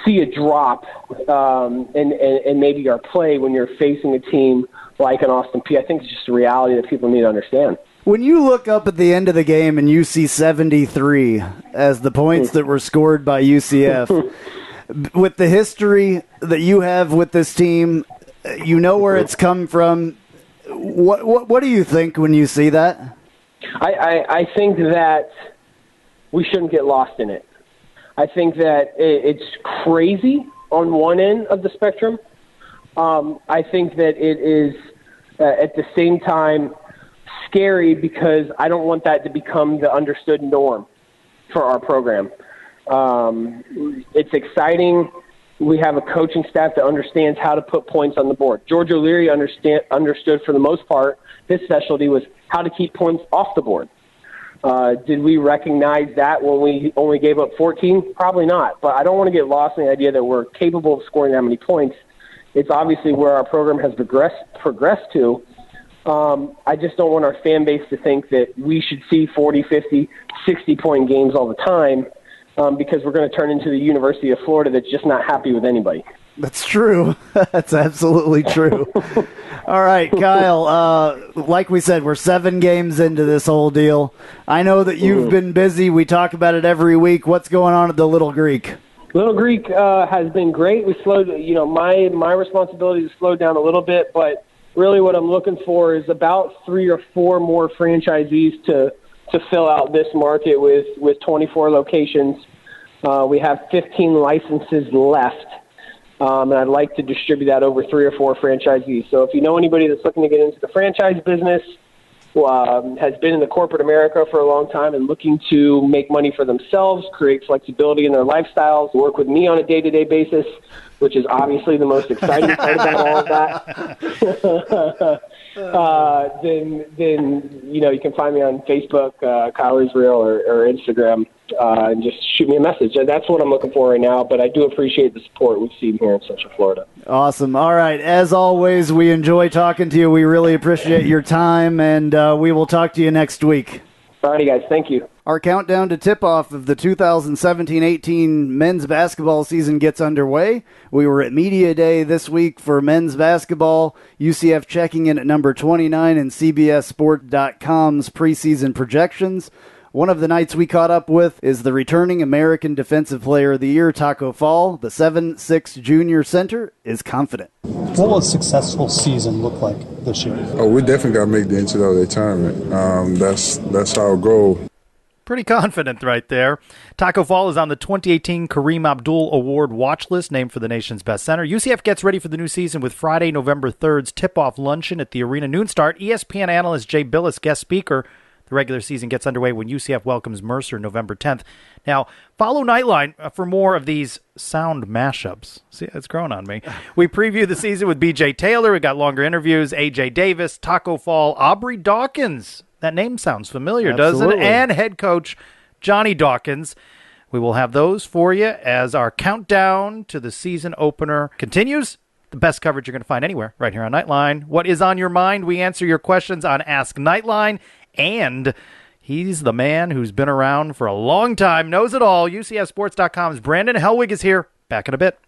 see a drop and maybe our play when you're facing a team like an Austin Peay. I think it's just a reality that people need to understand. When you look up at the end of the game and you see 73 as the points that were scored by UCF, with the history that you have with this team, you know where it's come from. What do you think when you see that? I think that we shouldn't get lost in it. I think that it's crazy on one end of the spectrum. I think that it is at the same time scary because I don't want that to become the understood norm for our program. It's exciting. We have a coaching staff that understands how to put points on the board. George O'Leary understood for the most part. His specialty was how to keep points off the board. Did we recognize that when we only gave up 14? Probably not. But I don't want to get lost in the idea that we're capable of scoring that many points. It's obviously where our program has progressed to. I just don't want our fan base to think that we should see 40, 50, 60-point games all the time because we're going to turn into the University of Florida that's just not happy with anybody. That's true. That's absolutely true. All right, Kyle, like we said, we're 7 games into this whole deal. I know that you've been busy. We talk about it every week. What's going on at the Little Greek? Little Greek has been great. We slowed, my responsibility is slowed down a little bit, but really what I'm looking for is about 3 or 4 more franchisees to to fill out this market with 24 locations. We have 15 licenses left, and I'd like to distribute that over 3 or 4 franchisees. So if you know anybody that's looking to get into the franchise business, has been in the corporate America for a long time and looking to make money for themselves, create flexibility in their lifestyles, work with me on a day-to-day basis, which is obviously the most exciting part about all of that, then you can find me on Facebook, Kyle Israel, or Instagram, and just shoot me a message. That's what I'm looking for right now, but I do appreciate the support we've seen here in Central Florida. Awesome. All right. As always, we enjoy talking to you. We really appreciate your time, and we will talk to you next week. All righty, guys. Thank you. Our countdown to tip-off of the 2017-18 men's basketball season gets underway. We were at Media Day this week for men's basketball. UCF checking in at number 29 in CBSSport.com's preseason projections. One of the nights we caught up with is the returning American Defensive Player of the Year, Taco Fall. The 7'6" junior center is confident. What will a successful season look like this year? Oh, we definitely got to make the NCAA tournament. That's our goal. Pretty confident right there. Taco Fall is on the 2018 Kareem Abdul Award watch list, named for the nation's best center. UCF gets ready for the new season with Friday, November 3rd's tip-off luncheon at the arena noon start. ESPN analyst Jay Billis, guest speaker. The regular season gets underway when UCF welcomes Mercer November 10th. Now, follow Knightline for more of these sound mashups. See, it's growing on me. We preview the season with B.J. Taylor. We got longer interviews. A.J. Davis, Taco Fall, Aubrey Dawkins. That name sounds familiar, Absolutely. doesn't it? And head coach Johnny Dawkins. We will have those for you as our countdown to the season opener continues. The best coverage you're going to find anywhere right here on Knightline. What is on your mind? We answer your questions on Ask Knightline. And he's the man who's been around for a long time, knows it all. UCFsports.com's Brandon Helwig is here. Back in a bit.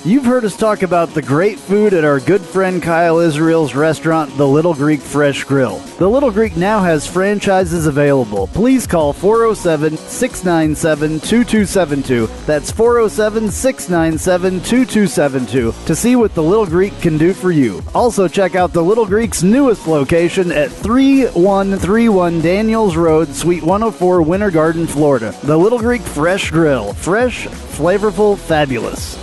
You've heard us talk about the great food at our good friend Kyle Israel's restaurant, The Little Greek Fresh Grill. The Little Greek now has franchises available. Please call 407-697-2272. That's 407-697-2272 to see what The Little Greek can do for you. Also check out The Little Greek's newest location at 3131 Daniels Road, Suite 104, Winter Garden, Florida. The Little Greek Fresh Grill. Fresh, flavorful, fabulous.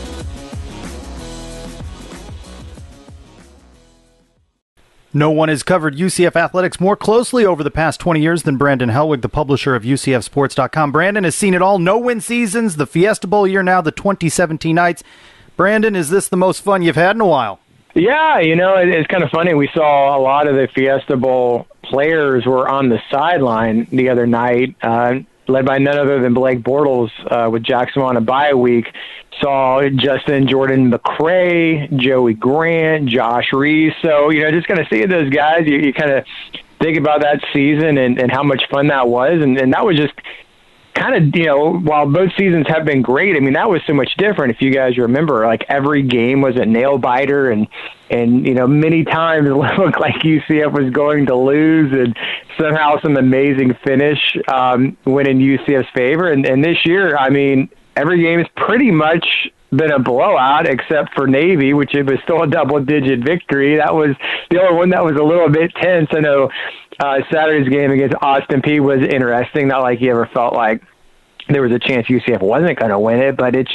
No one has covered UCF athletics more closely over the past 20 years than Brandon Helwig, the publisher of UCFsports.com. Brandon has seen it all. No-win seasons, the Fiesta Bowl year now, the 2017 Knights. Brandon, is this the most fun you've had in a while? Yeah, it's kind of funny. We saw a lot of the Fiesta Bowl players were on the sideline the other night, led by none other than Blake Bortles with Jackson on a bye week. Saw Justin Jordan McCray, Joey Grant, Josh Reese. So, just kind of seeing those guys, you kind of think about that season and how much fun that was. And that was just kind of, while both seasons have been great, I mean, that was so much different. If you guys remember, like every game was a nail biter and many times it looked like UCF was going to lose and somehow some amazing finish went in UCF's favor. And this year, I mean, every game has pretty much been a blowout except for Navy, which it was still a double-digit victory. That was the only one that was a little bit tense. I know Saturday's game against Austin Peay was interesting. Not like you ever felt like there was a chance UCF wasn't going to win it, but it's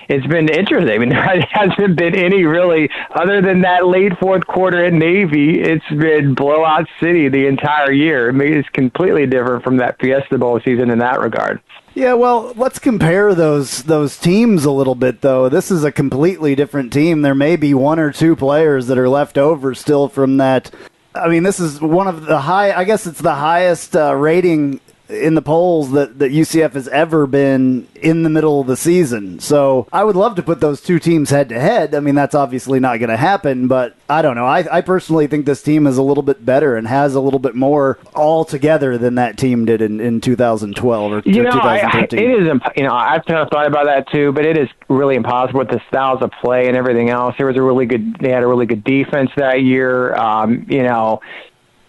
been interesting. I mean, there hasn't been any really, other than that late fourth quarter at Navy, it's been blowout city the entire year. I mean, it's completely different from that Fiesta Bowl season in that regard. Yeah, well, let's compare those teams a little bit, though. This is a completely different team. There may be one or two players that are left over still from that. I mean, this is one of the I guess it's the highest rating in the polls that UCF has ever been in the middle of the season. So I would love to put those two teams head-to-head. I mean, that's obviously not going to happen, but I don't know. I personally think this team is a little bit better and has a little bit more all together than that team did in 2012 or 2013. It is, I've kind of thought about that too, but it is really impossible with the styles of play and everything else. They had a really good defense that year.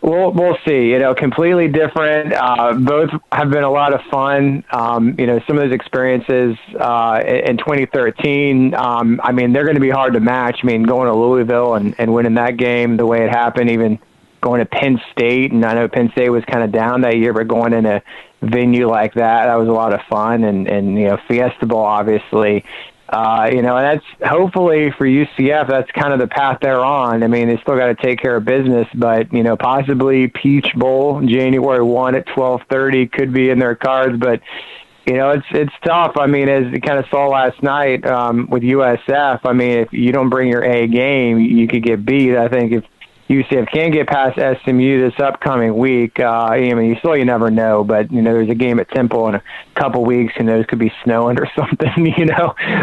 We'll see. Completely different. Both have been a lot of fun. Some of those experiences in 2013. I mean, they're going to be hard to match. I mean, going to Louisville and winning that game the way it happened, even going to Penn State, and I know Penn State was kind of down that year, but going in a venue like that was a lot of fun. And Fiesta Bowl, obviously. And that's hopefully for UCF, that's kind of the path they're on. I mean, they still got to take care of business, but, possibly Peach Bowl, January 1 at 12:30 could be in their cards. But, it's tough. I mean, as you kind of saw last night with USF, I mean, if you don't bring your A game, you could get beat. I think if UCF can get past SMU this upcoming week, you never know, but, there's a game at Temple in a couple weeks, and those could be snowing or something,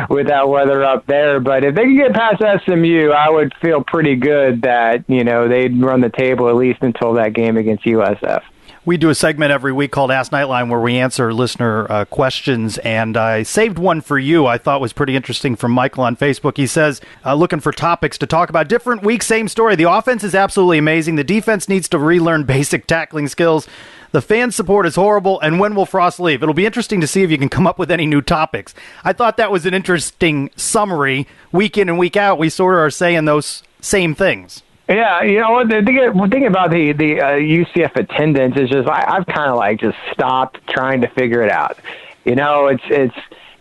with that weather up there. But if they can get past SMU, I would feel pretty good that, they'd run the table at least until that game against USF. We do a segment every week called Ask Knightline where we answer listener questions, and I saved one for you I thought was pretty interesting from Michael on Facebook. He says, looking for topics to talk about. Different week, same story. The offense is absolutely amazing. The defense needs to relearn basic tackling skills. The fan support is horrible, and when will Frost leave? It'll be interesting to see if you can come up with any new topics. I thought that was an interesting summary. Week in and week out, we sort of are saying those same things. Yeah, the thing about the UCF attendance is just I've kind of just stopped trying to figure it out. It's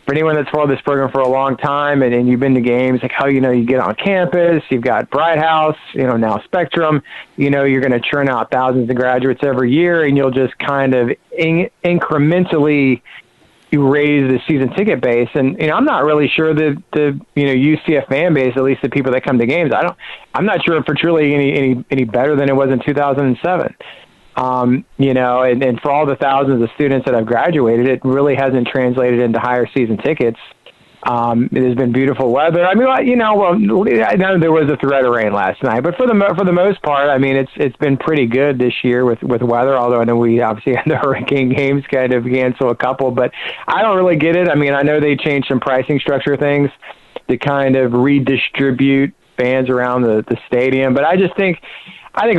for anyone that's followed this program for a long time and you've been to games, like how you get on campus, you've got Bright House, now Spectrum, you're going to churn out thousands of graduates every year, and you'll just kind of incrementally raise the season ticket base. And I'm not really sure that the UCF fan base, at least the people that come to games, I'm not sure if it's really any better than it was in 2007. And for all the thousands of students that have graduated, it really hasn't translated into higher season tickets. It has been beautiful weather. I mean, I know there was a threat of rain last night, but for the most part, I mean, it's been pretty good this year with weather. Although I know we obviously had the hurricane games kind of cancel a couple, but I don't really get it. I mean, I know they changed some pricing structure things to kind of redistribute fans around the stadium, but I think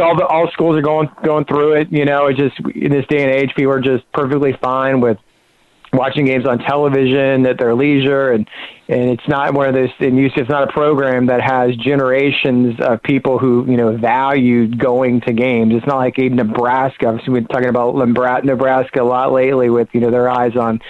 all schools are going through it. It's just in this day and age, people are just perfectly fine with watching games on television at their leisure, and it's not one of those. And UCF's not a program that has generations of people who valued going to games. It's not like a Nebraska. Obviously, we've been talking about Nebraska a lot lately with their eyes on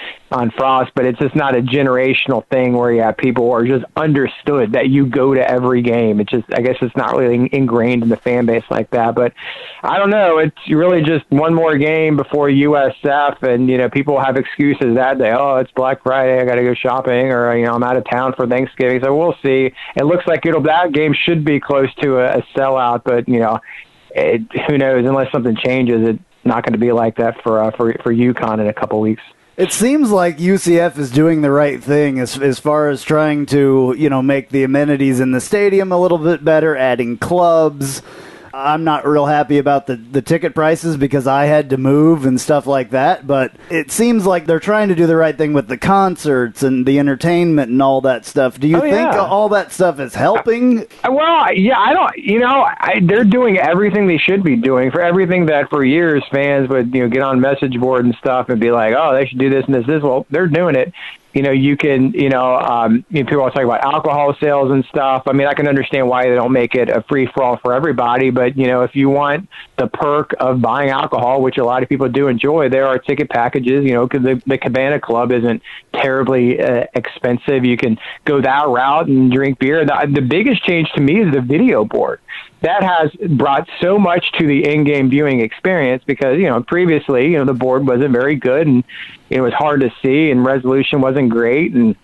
Frost, but it's just not a generational thing where you have people who are just understood that you go to every game. It's just, I guess it's not really ingrained in the fan base like that. But I don't know. It's really just one more game before USF, and people have excuses that day. Oh, it's Black Friday, I got to go shopping, or I'm out of town for Thanksgiving. So we'll see. It looks like that game should be close to a sellout, but who knows? Unless something changes, it's not going to be like that for UConn in a couple weeks. It seems like UCF is doing the right thing as far as trying to, make the amenities in the stadium a little bit better, adding clubs. I'm not real happy about the ticket prices because I had to move and stuff like that, but it seems like they're trying to do the right thing with the concerts and the entertainment and all that stuff. Do you think all that stuff is helping? Well, yeah, I don't, they're doing everything they should be doing for everything that for years fans would, get on message board and stuff and be like, oh, they should do this and this. Well, they're doing it. You can, people are talking about alcohol sales and stuff. I mean, I can understand why they don't make it a free-for-all for everybody, but, if you want the perk of buying alcohol, which a lot of people do enjoy, there are ticket packages, because the Cabana Club isn't terribly expensive. You can go that route and drink beer. The biggest change to me is the video board. That has brought so much to the in-game viewing experience because, previously, the board wasn't very good and it was hard to see and resolution wasn't great. And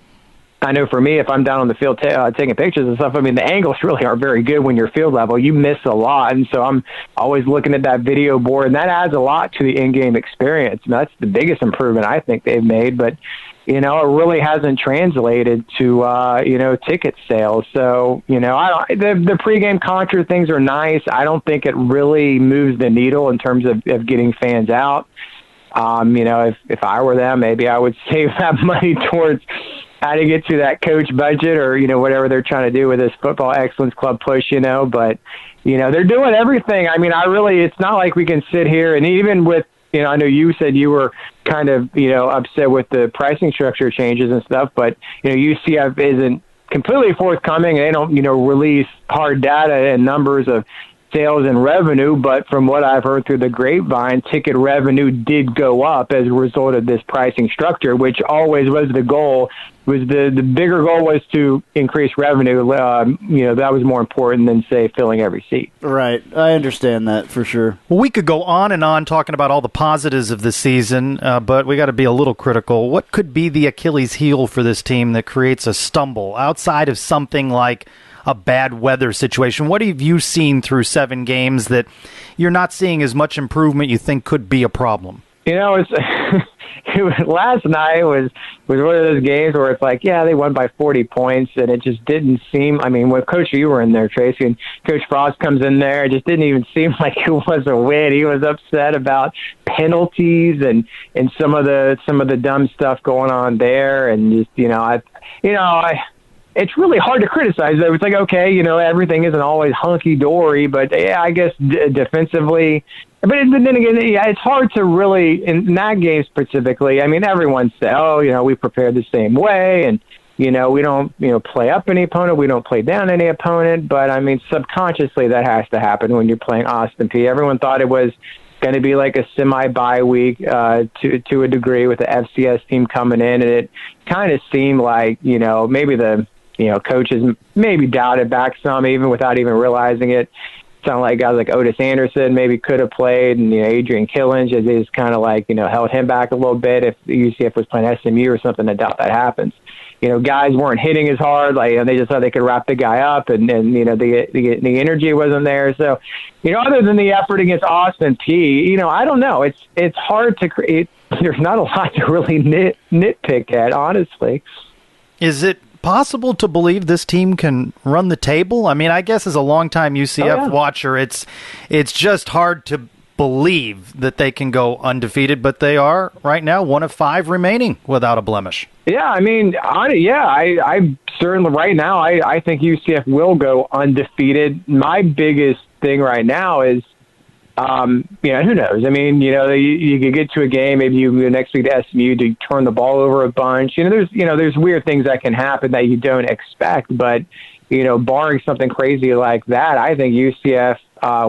I know for me, if I'm down on the field taking pictures and stuff, I mean, the angles really aren't very good when you're field level. You miss a lot. And so I'm always looking at that video board, and that adds a lot to the in-game experience. And that's the biggest improvement I think they've made. But, it really hasn't translated to, ticket sales. So, the pregame concert things are nice. I don't think it really moves the needle in terms of getting fans out. If I were them, maybe I would save that money towards how to get to that coach budget or, whatever they're trying to do with this Football Excellence Club push, but, they're doing everything. I mean, it's not like we can sit here and even with, I know you said you were kind of, upset with the pricing structure changes and stuff, but, UCF isn't completely forthcoming. They don't, release hard data and numbers of sales and revenue, but from what I've heard through the grapevine, ticket revenue did go up as a result of this pricing structure, which always was the goal. Was the bigger goal was to increase revenue. That was more important than, say, filling every seat. Right. I understand that for sure. Well, we could go on and on talking about all the positives of the season, but we got to be a little critical. What could be the Achilles heel for this team that creates a stumble outside of something like a bad weather situation? What have you seen through 7 games that you're not seeing as much improvement you think could be a problem? It's last night was one of those games where it's like, yeah, they won by 40 points, and it just didn't seem. I mean, when Coach, you were in there, Tracy, and Coach Frost comes in there, it just didn't even seem like it was a win. He was upset about penalties and some of the dumb stuff going on there, and just it's really hard to criticize. It's like, okay, everything isn't always hunky-dory, but yeah, I guess defensively. But then again, yeah, it's hard to really, in that game specifically, I mean, everyone said, we prepared the same way, and, we don't, play up any opponent, we don't play down any opponent, but, I mean, subconsciously that has to happen when you're playing Austin Peay. Everyone thought it was going to be like a semi-bye week to a degree with the FCS team coming in, and it kind of seemed like, maybe the coaches maybe doubted back some, even without even realizing it. Sound like guys like Otis Anderson maybe could have played, and Adrian Killinge is kind of like held him back a little bit. If UCF was playing SMU or something, I doubt that happens. Guys weren't hitting as hard, like they just thought they could wrap the guy up, and the energy wasn't there. So, other than the effort against Austin Peay, I don't know. It's hard to create. There's not a lot to really nitpick at, honestly. Is it possible to believe this team can run the table? I mean, I guess as a longtime UCF watcher, it's just hard to believe that they can go undefeated, but they are right now 1 of 5 remaining without a blemish. Yeah, I mean, I certainly right now I think UCF will go undefeated. My biggest thing right now is, who knows? I mean, you could get to a game, maybe you next week to SMU to turn the ball over a bunch. There's weird things that can happen that you don't expect, but barring something crazy like that, I think UCF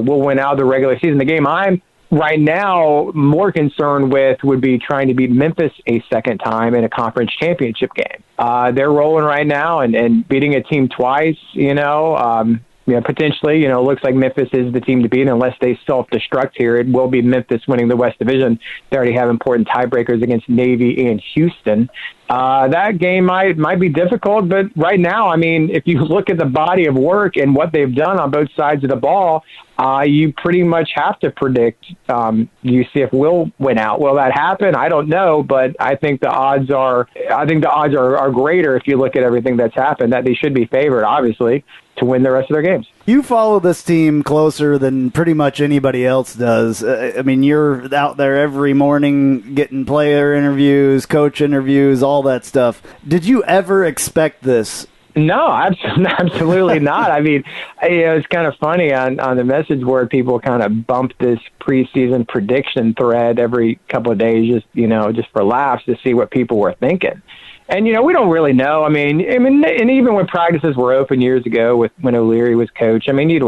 will win out the regular season. The game I'm right now more concerned with would be trying to beat Memphis a second time in a conference championship game. They're rolling right now, and beating a team twice, potentially, it looks like Memphis is the team to beat unless they self-destruct here. It will be Memphis winning the West Division. They already have important tiebreakers against Navy and Houston. That game might be difficult, but right now, I mean, if you look at the body of work and what they've done on both sides of the ball, you pretty much have to predict UCF will win out. Will that happen? I don't know, but I think the odds are greater if you look at everything that's happened, that they should be favored, obviously, to win the rest of their games. You follow this team closer than pretty much anybody else does. I mean, you're out there every morning getting player interviews, coach interviews, all that stuff. Did you ever expect this? No, absolutely not. I mean, it's kind of funny on the message board, people kind of bump this preseason prediction thread every couple of days, just for laughs to see what people were thinking. And, we don't really know. I mean, and even when practices were open years ago when O'Leary was coach, I mean, you'd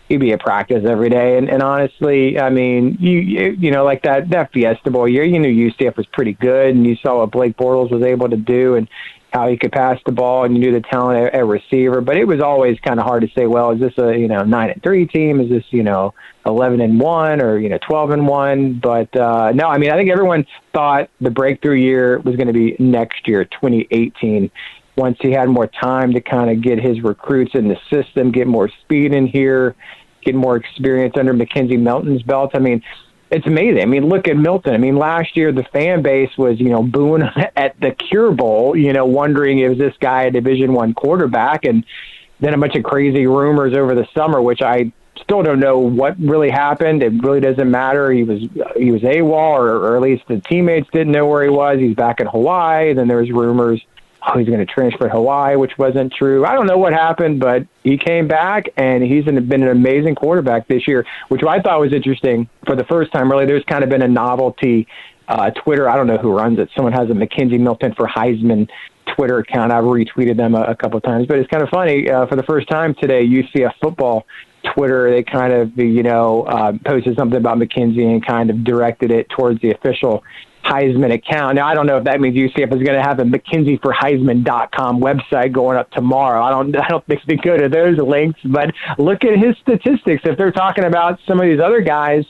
be at practice every day. And honestly, I mean, you like that Fiesta Bowl year, UCF was pretty good, and you saw what Blake Bortles was able to do and how he could pass the ball, and you knew the talent at receiver. But it was always kind of hard to say, well, is this a 9-3 team? Is this 11-1 or 12-1? But no, I mean, I think everyone thought the breakthrough year was going to be next year, 2018. Once he had more time to kind of get his recruits in the system, get more speed in here, get more experience under Mackenzie Milton's belt. I mean, it's amazing. I mean, look at Milton. I mean, last year the fan base was, booing at the Cure Bowl, wondering if this guy a Division I quarterback, and then a bunch of crazy rumors over the summer, which I still don't know what really happened. It really doesn't matter. He was AWOL, or at least the teammates didn't know where he was. He's back in Hawaii. Then there was rumors, he's going to transfer to Hawaii, which wasn't true. I don't know what happened, but he came back, and he's been an amazing quarterback this year, which I thought was interesting. For the first time, really, there's kind of been a novelty Twitter. I don't know who runs it. Someone has a Mackenzie Milton for Heisman Twitter account. I've retweeted them a couple of times, but it's kind of funny. For the first time today, UCF football Twitter, they kind of, posted something about McKenzie and kind of directed it towards the official Heisman account. Now, I don't know if that means UCF is going to have a McKenzieforHeisman.com website going up tomorrow. I don't think they go to those links, but look at his statistics. If they're talking about some of these other guys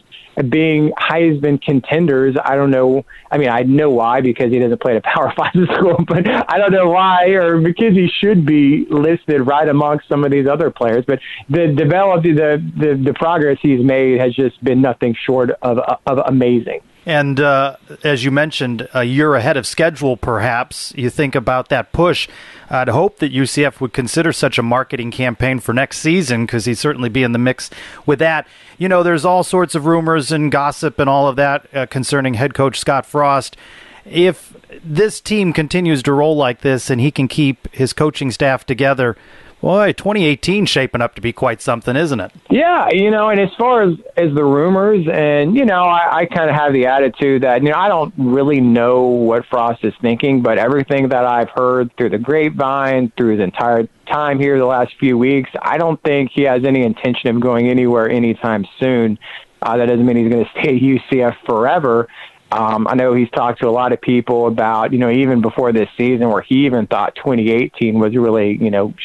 being Heisman contenders, I don't know. I mean, I know why, because he doesn't play at a Power 5 school, but I don't know why, or McKenzie should be listed right amongst some of these other players. But the progress he's made has just been nothing short of amazing. And as you mentioned, a year ahead of schedule, perhaps, you think about that push. I'd hope that UCF would consider such a marketing campaign for next season, because he'd certainly be in the mix with that. There's all sorts of rumors and gossip and all of that concerning head coach Scott Frost. If this team continues to roll like this and he can keep his coaching staff together, boy, 2018 shaping up to be quite something, isn't it? Yeah, and as far as the rumors, and, I kind of have the attitude that, I don't really know what Frost is thinking, but everything that I've heard through the grapevine, through his entire time here the last few weeks, I don't think he has any intention of going anywhere anytime soon. That doesn't mean he's going to stay at UCF forever. I know he's talked to a lot of people about, even before this season, where he even thought 2018 was really,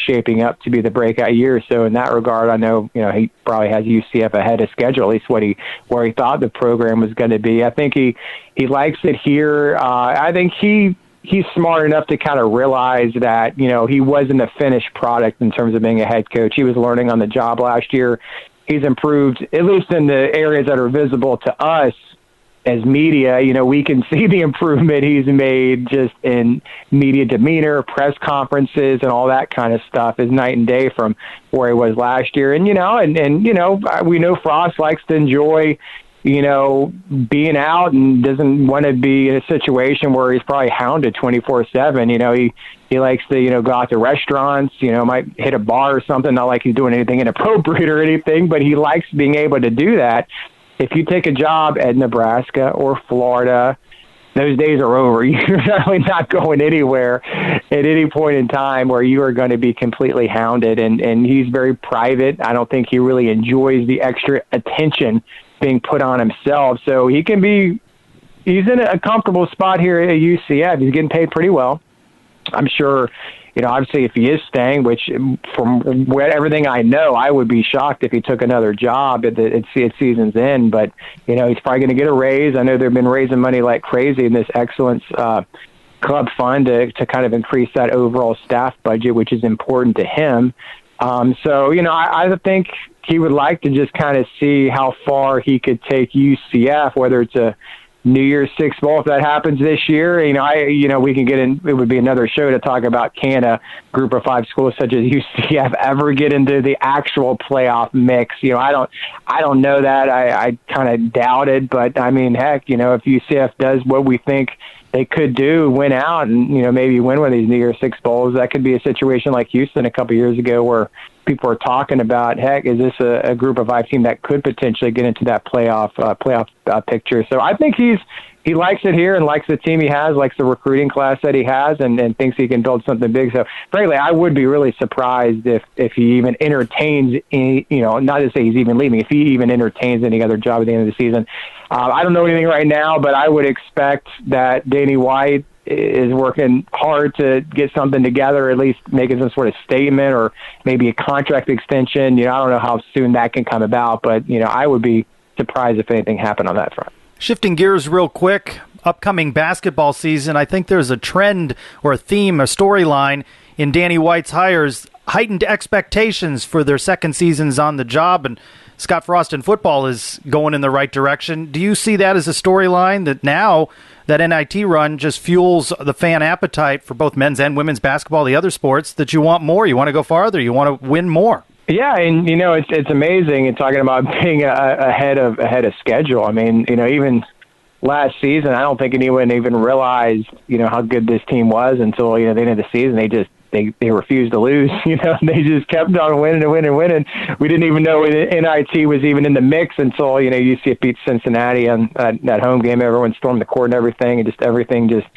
shaping up to be the breakout year. So in that regard, I know, he probably has UCF ahead of schedule, at least where he thought the program was going to be. I think he likes it here. I think he's smart enough to kind of realize that, he wasn't a finished product in terms of being a head coach. He was learning on the job last year. He's improved, at least in the areas that are visible to us as media. We can see the improvement he's made just in media demeanor, press conferences, and all that kind of stuff is night and day from where he was last year. And, we know Frost likes to enjoy, being out and doesn't want to be in a situation where he's probably hounded 24/7. He likes to, go out to restaurants, might hit a bar or something, not like he's doing anything inappropriate or anything, but he likes being able to do that. If you take a job at Nebraska or Florida, those days are over. You're really not going anywhere at any point in time where you are going to be completely hounded. And he's very private. I don't think he really enjoys the extra attention being put on himself. So he's in a comfortable spot here at UCF. He's getting paid pretty well. I'm sure, obviously if he is staying, which from everything I know, I would be shocked if he took another job at season's end. But, he's probably going to get a raise. I know they've been raising money like crazy in this Excellence Club Fund to kind of increase that overall staff budget, which is important to him. I think he would like to just kind of see how far he could take UCF, whether it's a New Year's Six Bowl, if that happens this year. We can get in. It would be another show to talk about, can a group of 5 schools such as UCF ever get into the actual playoff mix? I don't know that. I kind of doubt it. But I mean, heck, if UCF does what we think they could do, win out, and maybe win one of these New Year's Six Bowls, that could be a situation like Houston a couple years ago, where people are talking about, heck, is this a group of 5 team that could potentially get into that playoff picture? So I think he likes it here and likes the team he has, likes the recruiting class that he has, and thinks he can build something big. So frankly, I would be really surprised if he even entertains any, not to say he's even leaving, if he even entertains any other job at the end of the season. I don't know anything right now, but I would expect that Danny White is working hard to get something together, at least making some sort of statement or maybe a contract extension. I don't know how soon that can come about, but, I would be surprised if anything happened on that front. Shifting gears real quick, upcoming basketball season, I think there's a trend or a theme, a storyline in Danny White's hires, heightened expectations for their second seasons on the job, and Scott Frost in football is going in the right direction. Do you see that as a storyline, that now that NIT run just fuels the fan appetite for both men's and women's basketball, the other sports, that you want more, you want to go farther, you want to win more? Yeah, and it's amazing. And talking about being ahead of schedule. I mean, even last season, I don't think anyone even realized how good this team was until the end of the season. They refused to lose. They just kept on winning and winning and winning. We didn't even know NIT was even in the mix until UCF beat Cincinnati on that home game. Everyone stormed the court and everything just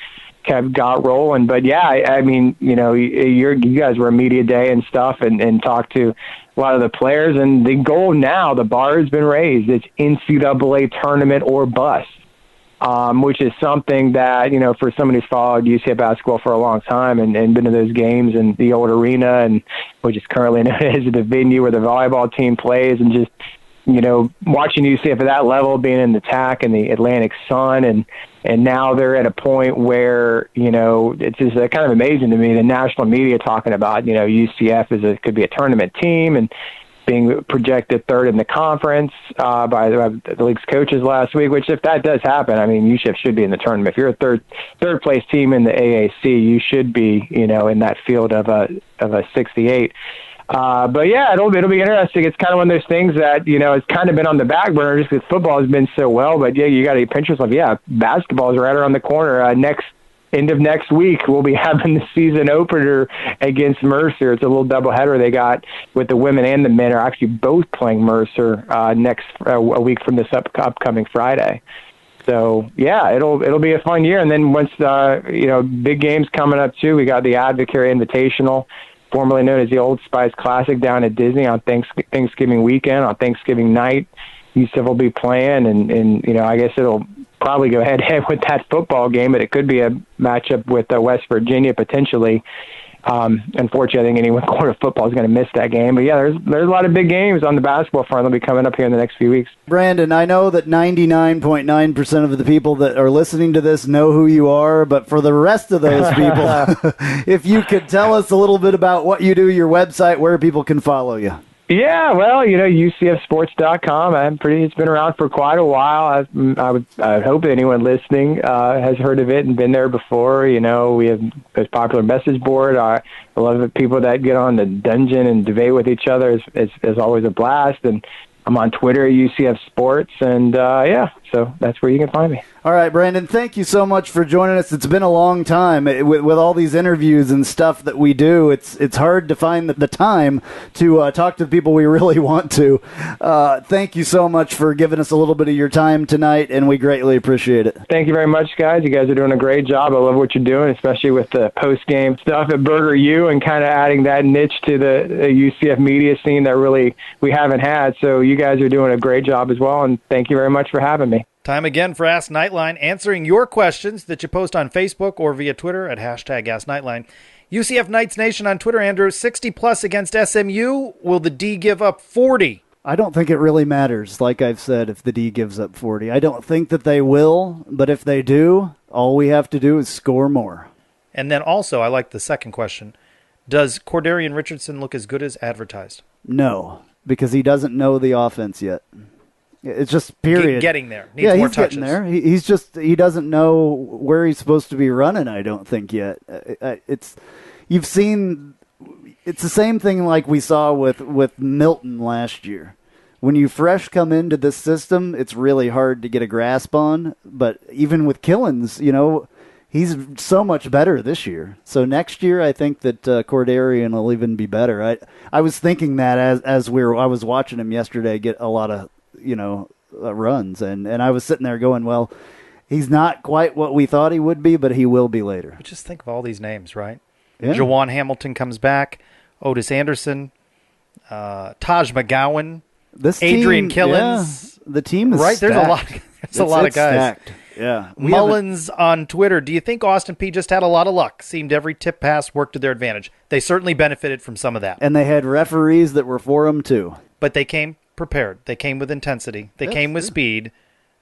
have got rolling. But yeah, I mean, you know, you guys were a media day and stuff, and talked to a lot of the players, and the goal now, the bar has been raised. It's NCAA tournament or bust, which is something that, you know, for somebody who's followed UCF basketball for a long time and been to those games in the old arena, and which is currently known as the venue where the volleyball team plays, and just, you know, watching UCF at that level, being in the TAC and the Atlantic Sun, and now they're at a point where, you know, it's just kind of amazing to me, the national media talking about, you know, UCF could be a tournament team and being projected third in the conference by the league's coaches last week, which if that does happen, I mean, UCF should be in the tournament. If you're a third place team in the AAC, you should be, you know, in that field of a 68. But yeah, it'll be interesting. It's kind of one of those things that, you know, it's kind of been on the back burner just because football has been so well. But yeah, you got to pinch yourself. Yeah, basketball is right around the corner. End of next week, we'll be having the season opener against Mercer. It's a little doubleheader they got with the women and the men are actually both playing Mercer a week from this upcoming Friday. So yeah, it'll be a fun year. And then once you know, big games coming up too, we got the Advocate Invitational, formerly known as the Old Spice Classic, down at Disney on Thanksgiving weekend. On Thanksgiving night, UCF will be playing, and you know, I guess it'll probably go head-to-head with that football game, but it could be a matchup with West Virginia potentially. Unfortunately, I think anyone quarter of football is going to miss that game. But yeah, there's a lot of big games on the basketball front that'll be coming up here in the next few weeks. Brandon, I know that 99.9% of the people that are listening to this know who you are, but for the rest of those people, if you could tell us a little bit about what you do, your website, where people can follow you. Yeah, well, you know, UCFsports.com. It's been around for quite a while. I would hope that anyone listening has heard of it and been there before. You know, we have a popular message board. I love the people that get on the dungeon and debate with each other. Is always a blast. And I'm on Twitter at UCF Sports, and yeah, so that's where you can find me. All right, Brandon, thank you so much for joining us. It's been a long time. With all these interviews and stuff that we do, it's hard to find the time to talk to the people we really want to. Thank you so much for giving us a little bit of your time tonight, and we greatly appreciate it. Thank you very much, guys. You guys are doing a great job. I love what you're doing, especially with the post-game stuff at Burger U and kind of adding that niche to the UCF media scene that really we haven't had. So you guys are doing a great job as well, and thank you very much for having me. Time again for Ask Knightline, answering your questions that you post on Facebook or via Twitter at #AskKnightline. UCF Knights Nation on Twitter, Andrew, 60-plus against SMU. Will the D give up 40? I don't think it really matters, like I've said, if the D gives up 40. I don't think that they will, but if they do, all we have to do is score more. And then also, I like the second question. Does Cordarian Richardson look as good as advertised? No, because he doesn't know the offense yet. It's just period. Getting there. Needs more touches. Getting there. He doesn't know where he's supposed to be running, I don't think yet. It's the same thing like we saw with Milton last year. When you fresh come into this system, it's really hard to get a grasp on, but even with Killens, you know, he's so much better this year. So next year, I think that Cordarian will even be better. I was thinking that as I was watching him yesterday get a lot of, you know, runs, and I was sitting there going, well, he's not quite what we thought he would be, but he will be later. But just think of all these names, right? Yeah. Jawan Hamilton comes back, Otis Anderson, Taj McGowan, Adrian Killens. Yeah, the team is right. Stacked. There's a lot of guys. Stacked. Yeah. Mullins on Twitter. Do you think Austin Peay just had a lot of luck? Seemed every tip pass worked to their advantage. They certainly benefited from some of that. And they had referees that were for them too. But they came prepared. They came with intensity. They came with speed.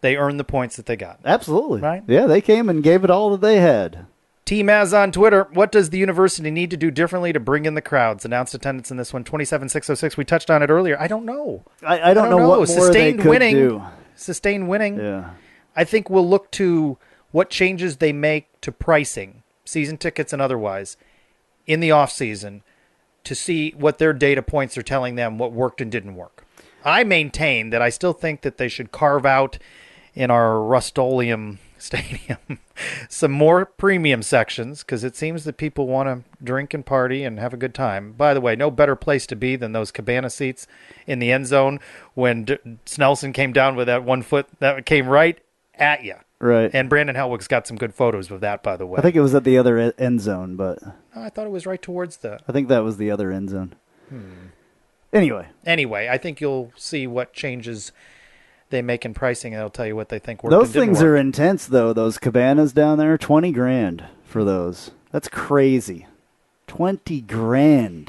They earned the points that they got. Absolutely. Right? Yeah, they came and gave it all that they had. T-Maz on Twitter. What does the university need to do differently to bring in the crowds? Announced attendance in this one, 27,606. We touched on it earlier. I don't know. I don't know what more they could do. Sustained winning. Yeah. I think we'll look to what changes they make to pricing, season tickets and otherwise, in the off-season to see what their data points are telling them, what worked and didn't work. I maintain that I still think that they should carve out in our Rust-Oleum Stadium some more premium sections, because it seems that people want to drink and party and have a good time. By the way, no better place to be than those cabana seats in the end zone when Snelson came down with that 1 foot that came right at you. Right. And Brandon Helwig's got some good photos of that, by the way. I think it was at the other end zone, but Oh, I thought it was right towards the... I think that was the other end zone. Anyway, I think you'll see what changes they make in pricing, and they'll tell you what they think worked and those didn't things work. are intense, though. Those cabanas down there, $20,000 for those. That's crazy. $20,000.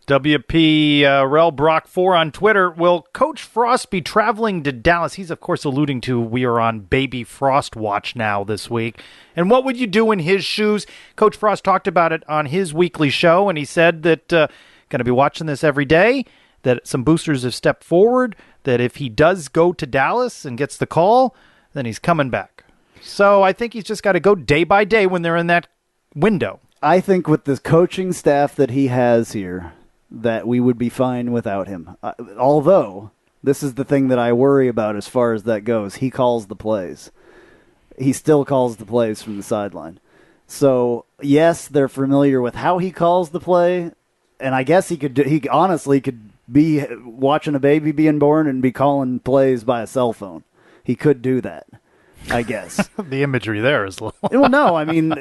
WP Rel Brock 4 on Twitter. Will Coach Frost be traveling to Dallas? He's, of course, alluding to we are on baby Frost watch now this week. And what would you do in his shoes? Coach Frost talked about it on his weekly show, and he said that going to be watching this every day, that some boosters have stepped forward, that if he does go to Dallas and gets the call, then he's coming back. So I think he's just got to go day by day when they're in that window. I think with the coaching staff that he has here, that we would be fine without him. Although, this is the thing that I worry about as far as that goes. He calls the plays. He still calls the plays from the sideline. So, yes, they're familiar with how he calls the play, and I guess he honestly could be watching a baby being born and be calling plays by a cell phone. He could do that, I guess. The imagery there is little. Well, no, I mean...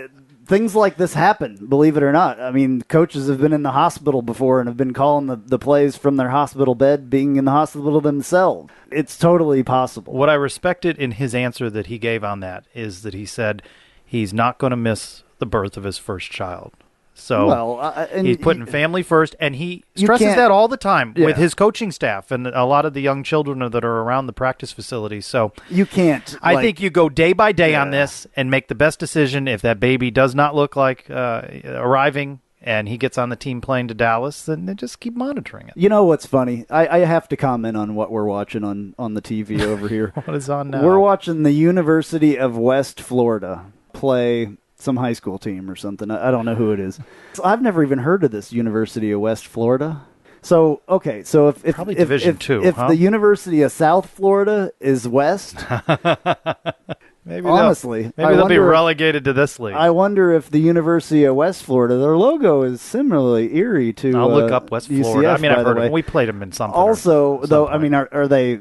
Things like this happen, believe it or not. I mean, coaches have been in the hospital before and have been calling the plays from their hospital bed, being in the hospital themselves. It's totally possible. What I respected in his answer that he gave on that is that he said he's not going to miss the birth of his first child. So he's putting family first, and he stresses that all the time with his coaching staff and a lot of the young children that are around the practice facility. So you can't. I think you go day by day on this and make the best decision. If that baby does not look like arriving and he gets on the team plane to Dallas, then just keep monitoring it. You know what's funny? I have to comment on what we're watching on the TV over here. What is on now? We're watching the University of West Florida play some high school team or something. I don't know who it is. I've never even heard of this University of West Florida. So, okay, so if probably Division II, if the University of South Florida is West, maybe honestly, they'll be relegated to this league. I wonder if the University of West Florida, their logo is similarly eerie to I'll look up West Florida. UCF, I mean, I've heard of way. them. We played them in something. Also, though, I mean, are they?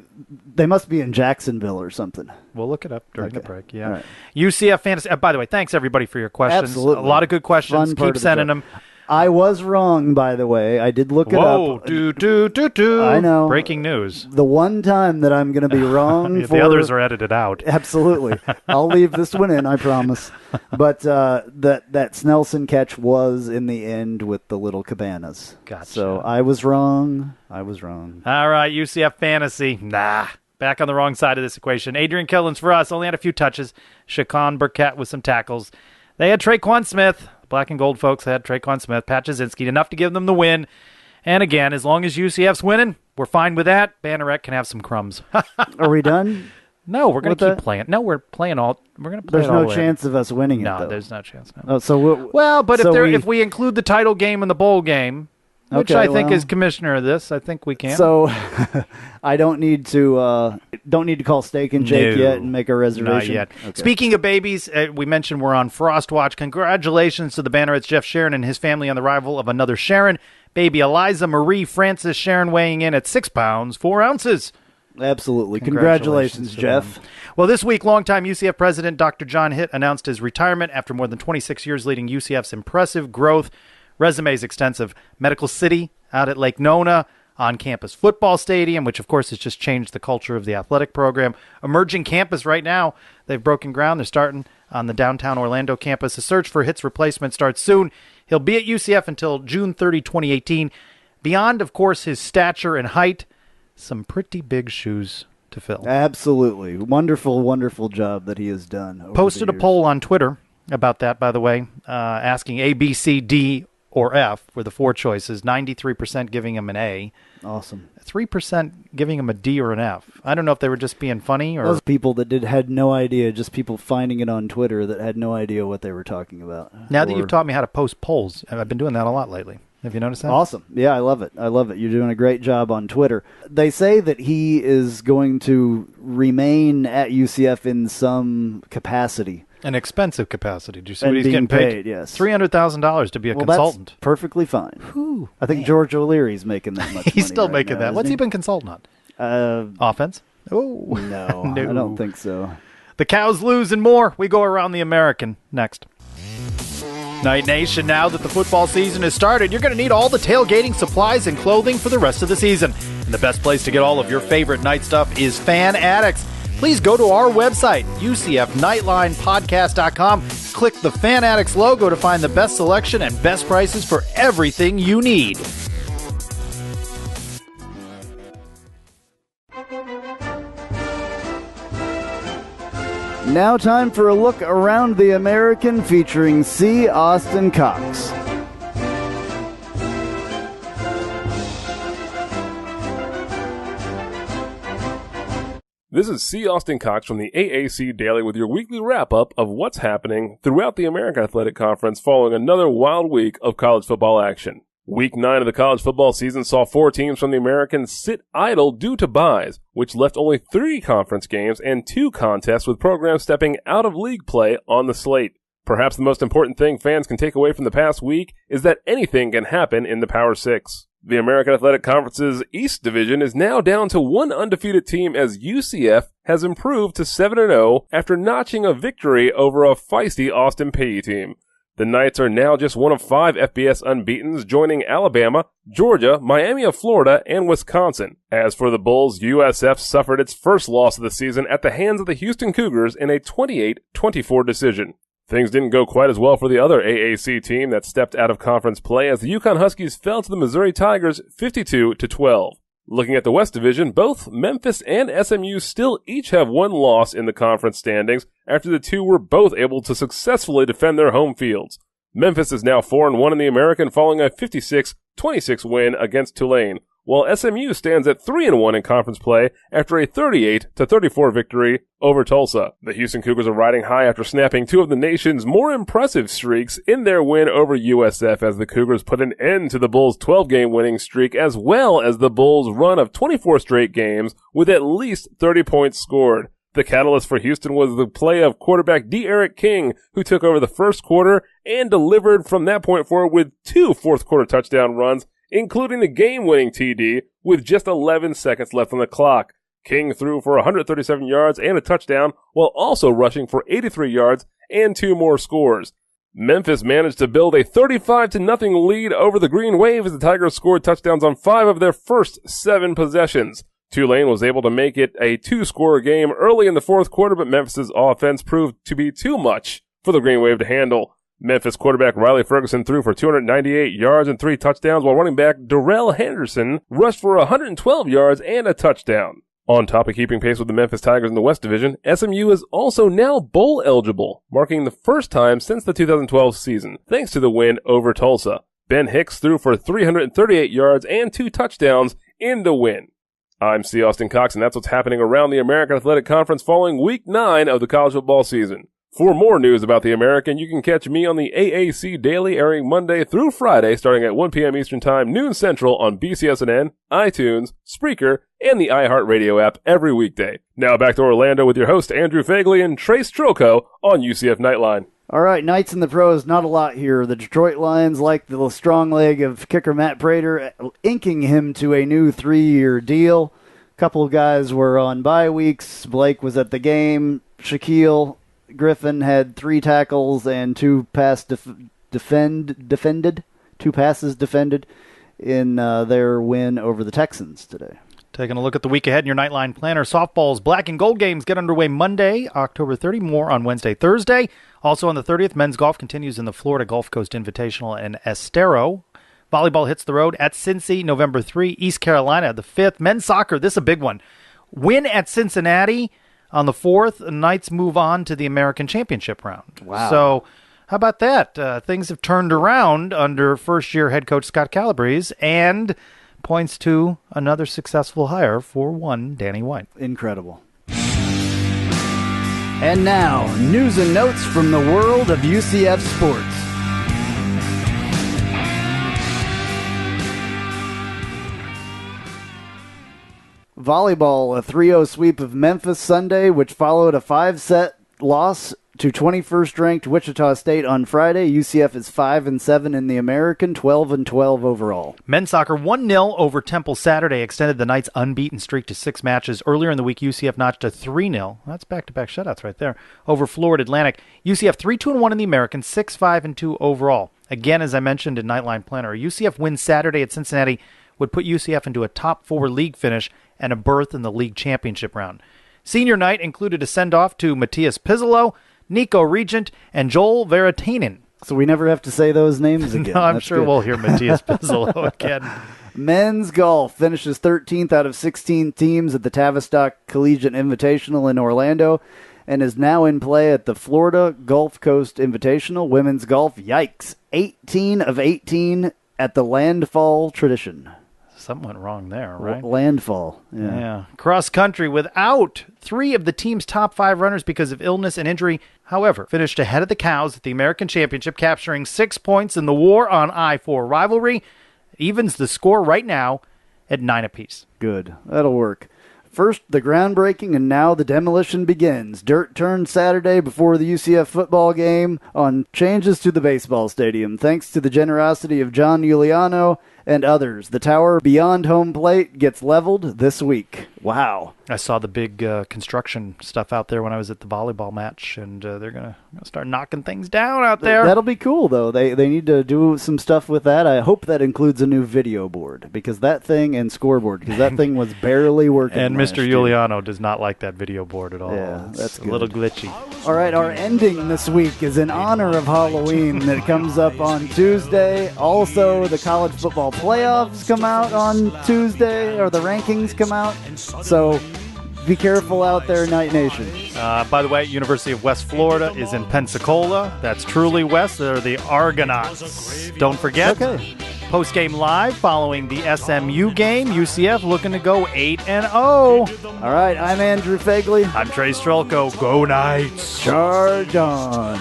They must be in Jacksonville or something. We'll look it up during the break. Yeah. Right. UCF Fantasy. By the way, thanks everybody for your questions. Absolutely. A lot of good questions. Keep sending them. I was wrong, by the way. I did look it up. Whoa, I know. Breaking news. The one time that I'm going to be wrong the others are edited out. Absolutely. I'll leave this one in, I promise. But that Snelson catch was in the end with the little cabanas. Gotcha. So I was wrong. All right, UCF Fantasy. Nah. Back on the wrong side of this equation. Adrian Killens for us. Only had a few touches. Shaquan Burkett with some tackles. They had Traquan Smith. Black and gold folks had Traquan Smith. Pat Jasinski. Enough to give them the win. And again, as long as UCF's winning, we're fine with that. Banneret can have some crumbs. Are we done? No, we're going to keep playing. No, we're playing all. We're going to play. There's no chance of us winning it. No, though. there's no chance. No. Oh, so if we include the title game and the bowl game, which I think is commissioner of this, I think we can. So I don't need to call Steak and Jake yet and make a reservation. Not yet. Okay. Speaking of babies, we mentioned we're on Frost Watch. Congratulations to the Bannerets, Jeff Sharon and his family on the arrival of another Sharon. Baby Eliza Marie Francis Sharon weighing in at 6 pounds, 4 ounces. Absolutely. Congratulations, Jeff. Well, this week, longtime UCF president Dr. John Hitt announced his retirement after more than 26 years leading UCF's impressive growth. Resume is extensive. Medical City out at Lake Nona, on-campus football stadium, which, of course, has just changed the culture of the athletic program. Emerging campus right now. They've broken ground. They're starting on the downtown Orlando campus. The search for Hitt's replacement starts soon. He'll be at UCF until June 30, 2018. Beyond, of course, his stature and height, some pretty big shoes to fill. Absolutely. Wonderful, wonderful job that he has done. Posted a poll on Twitter about that, by the way, asking A, B, C, D, or F were the 4 choices. 93% giving him an A. Awesome. 3% giving him a D or an F. I don't know if they were just being funny or... Those people that had no idea, just people finding it on Twitter that had no idea what they were talking about. Now that you've taught me how to post polls, I've been doing that a lot lately. Have you noticed that? Awesome. Yeah, I love it. You're doing a great job on Twitter. They say that he is going to remain at UCF in some capacity. An expensive capacity. Do you see what he's getting paid? Yes. $300,000 to be a consultant. That's perfectly fine. Whew, I think George O'Leary's making that much money. He's still right making now, that. What's he been consulting on? Offense? Oh, no, I don't think so. The Cows lose and more. We go around the American next. Night Nation, now that the football season has started, you're going to need all the tailgating supplies and clothing for the rest of the season. And the best place to get all of your favorite night stuff is Fan Addicts. Please go to our website, UCFNightlinePodcast.com. Click the Fan Addicts logo to find the best selection and best prices for everything you need. Now time for a look around the American featuring C. Austin Cox. This is C. Austin Cox from the AAC Daily with your weekly wrap-up of what's happening throughout the American Athletic Conference following another wild week of college football action. Week 9 of the college football season saw 4 teams from the American sit idle due to byes, which left only 3 conference games and 2 contests with programs stepping out of league play on the slate. Perhaps the most important thing fans can take away from the past week is that anything can happen in the Power 6. The American Athletic Conference's East Division is now down to 1 undefeated team as UCF has improved to 7-0 after notching a victory over a feisty Austin Peay team. The Knights are now just one of 5 FBS unbeatens, joining Alabama, Georgia, Miami of Florida, and Wisconsin. As for the Bulls, USF suffered its first loss of the season at the hands of the Houston Cougars in a 28-24 decision. Things didn't go quite as well for the other AAC team that stepped out of conference play as the Yukon Huskies fell to the Missouri Tigers 52-12. Looking at the West Division, both Memphis and SMU still each have 1 loss in the conference standings after the 2 were both able to successfully defend their home fields. Memphis is now 4-1 in the American following a 56-26 win against Tulane, while SMU stands at 3-1 in conference play after a 38-34 victory over Tulsa. The Houston Cougars are riding high after snapping 2 of the nation's more impressive streaks in their win over USF as the Cougars put an end to the Bulls' 12-game winning streak as well as the Bulls' run of 24 straight games with at least 30 points scored. The catalyst for Houston was the play of quarterback D'Eriq King, who took over the first quarter and delivered from that point forward with 2 fourth-quarter touchdown runs, including the game-winning TD with just 11 seconds left on the clock. King threw for 137 yards and a touchdown, while also rushing for 83 yards and 2 more scores. Memphis managed to build a 35-0 lead over the Green Wave as the Tigers scored touchdowns on 5 of their first 7 possessions. Tulane was able to make it a 2-score game early in the fourth quarter, but Memphis's offense proved to be too much for the Green Wave to handle. Memphis quarterback Riley Ferguson threw for 298 yards and 3 touchdowns, while running back Darrell Henderson rushed for 112 yards and a touchdown. On top of keeping pace with the Memphis Tigers in the West Division, SMU is also now bowl eligible, marking the first time since the 2012 season, thanks to the win over Tulsa. Ben Hicks threw for 338 yards and 2 touchdowns in the win. I'm C. Austin Cox, and that's what's happening around the American Athletic Conference following Week 9 of the college football season. For more news about the American, you can catch me on the AAC Daily, airing Monday through Friday, starting at 1 p.m. Eastern Time, noon Central on BCSNN, iTunes, Spreaker, and the iHeartRadio app every weekday. Now back to Orlando with your host, Andrew Phegley and Trace Trylko on UCF Knightline. All right, Knights in the pros, not a lot here. The Detroit Lions like the strong leg of kicker Matt Prater, inking him to a new 3-year deal. A couple of guys were on bye weeks. Blake was at the game. Shaquille Griffin had 3 tackles and 2 passes defended in their win over the Texans today. Taking a look at the week ahead in your Nightline Planner. Softball's black and gold games get underway Monday, October 30. More on Wednesday, Thursday. Also on the 30th, men's golf continues in the Florida Gulf Coast Invitational in Estero. Volleyball hits the road at Cincy, November 3. East Carolina, the 5th. Men's soccer, this is a big one. Win at Cincinnati on the 4th. The Knights move on to the American Championship round. Wow. So how about that? Things have turned around under first-year head coach Scott Calabrese and points to another successful hire for one Danny White. Incredible. And now, news and notes from the world of UCF sports. Volleyball, a 3-0 sweep of Memphis Sunday, which followed a 5-set loss to 21st ranked Wichita State on Friday. UCF is 5-7 in the American, 12-12 overall. Men's soccer 1-0 over Temple Saturday extended the Knights' unbeaten streak to 6 matches. Earlier in the week, UCF notched a 3-0. That's back-to-back shutouts right there. Over Florida Atlantic. UCF 3-2-1 in the American, 6-5-2 overall. Again, as I mentioned in Knightline Planner, a UCF win Saturday at Cincinnati would put UCF into a top 4 league finish and a berth in the league championship round. Senior night included a send-off to Matthias Pizzolo, Nico Regent, and Joel Veritanen. So we never have to say those names again. No, I'm sure good. We'll hear Matthias Pizzolo again. Men's golf finishes 13th out of 16 teams at the Tavistock Collegiate Invitational in Orlando and is now in play at the Florida Gulf Coast Invitational. Women's golf, yikes, 18 of 18 at the Landfall Tradition. Something went wrong there, right? Landfall, yeah. Cross country without 3 of the team's top 5 runners because of illness and injury. However, finished ahead of the Cows at the American Championship, capturing 6 points in the war on I-4 rivalry. Evens the score right now at 9 apiece. Good. That'll work. First, the groundbreaking, and now the demolition begins. Dirt turned Saturday before the UCF football game on changes to the baseball stadium, thanks to the generosity of John Giuliano and others. The tower beyond home plate gets leveled this week. Wow. I saw the big construction stuff out there when I was at the volleyball match, and they're going to start knocking things down out there. That'll be cool, though. They need to do some stuff with that. I hope that includes a new video board, because that thing, and scoreboard, because that thing was barely working. And Mr. Giuliano does not like that video board at all. Yeah, that's a little glitchy. All right, our ending this week is in honor of Halloween that comes up on Tuesday. Also, the college football playoffs come out on Tuesday, or the rankings come out. So be careful out there, Night Nation. By the way, University of West Florida is in Pensacola. That's truly West. They're the Argonauts. Don't forget. Okay. Post-game live following the SMU game. UCF looking to go 8-0. All right, I'm Andrew Phegley. I'm Trace Trylko. Go Knights. Charge on.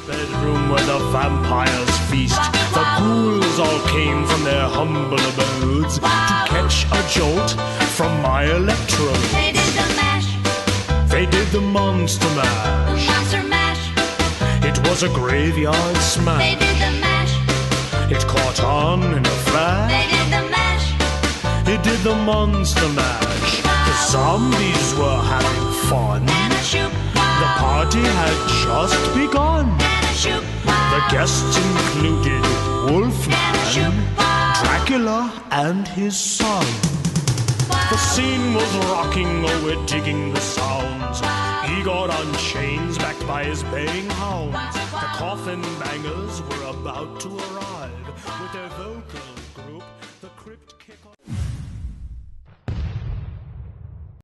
Bedroom where the vampires feast. The ghouls all came from their humble abodes to catch a jolt from my electrode. They did the mash. They did the monster mash. The monster mash. It was a graveyard smash. They did the mash. It caught on in a flash. They did the mash. It did the monster mash. The zombies were having fun. And a shoot. The party had just begun. The guests included Wolfman, Dracula, and his son. The scene was rocking, oh, we're digging the sounds. Igor on chains, backed by his baying hounds. The coffin bangers were about to arrive with their vocals.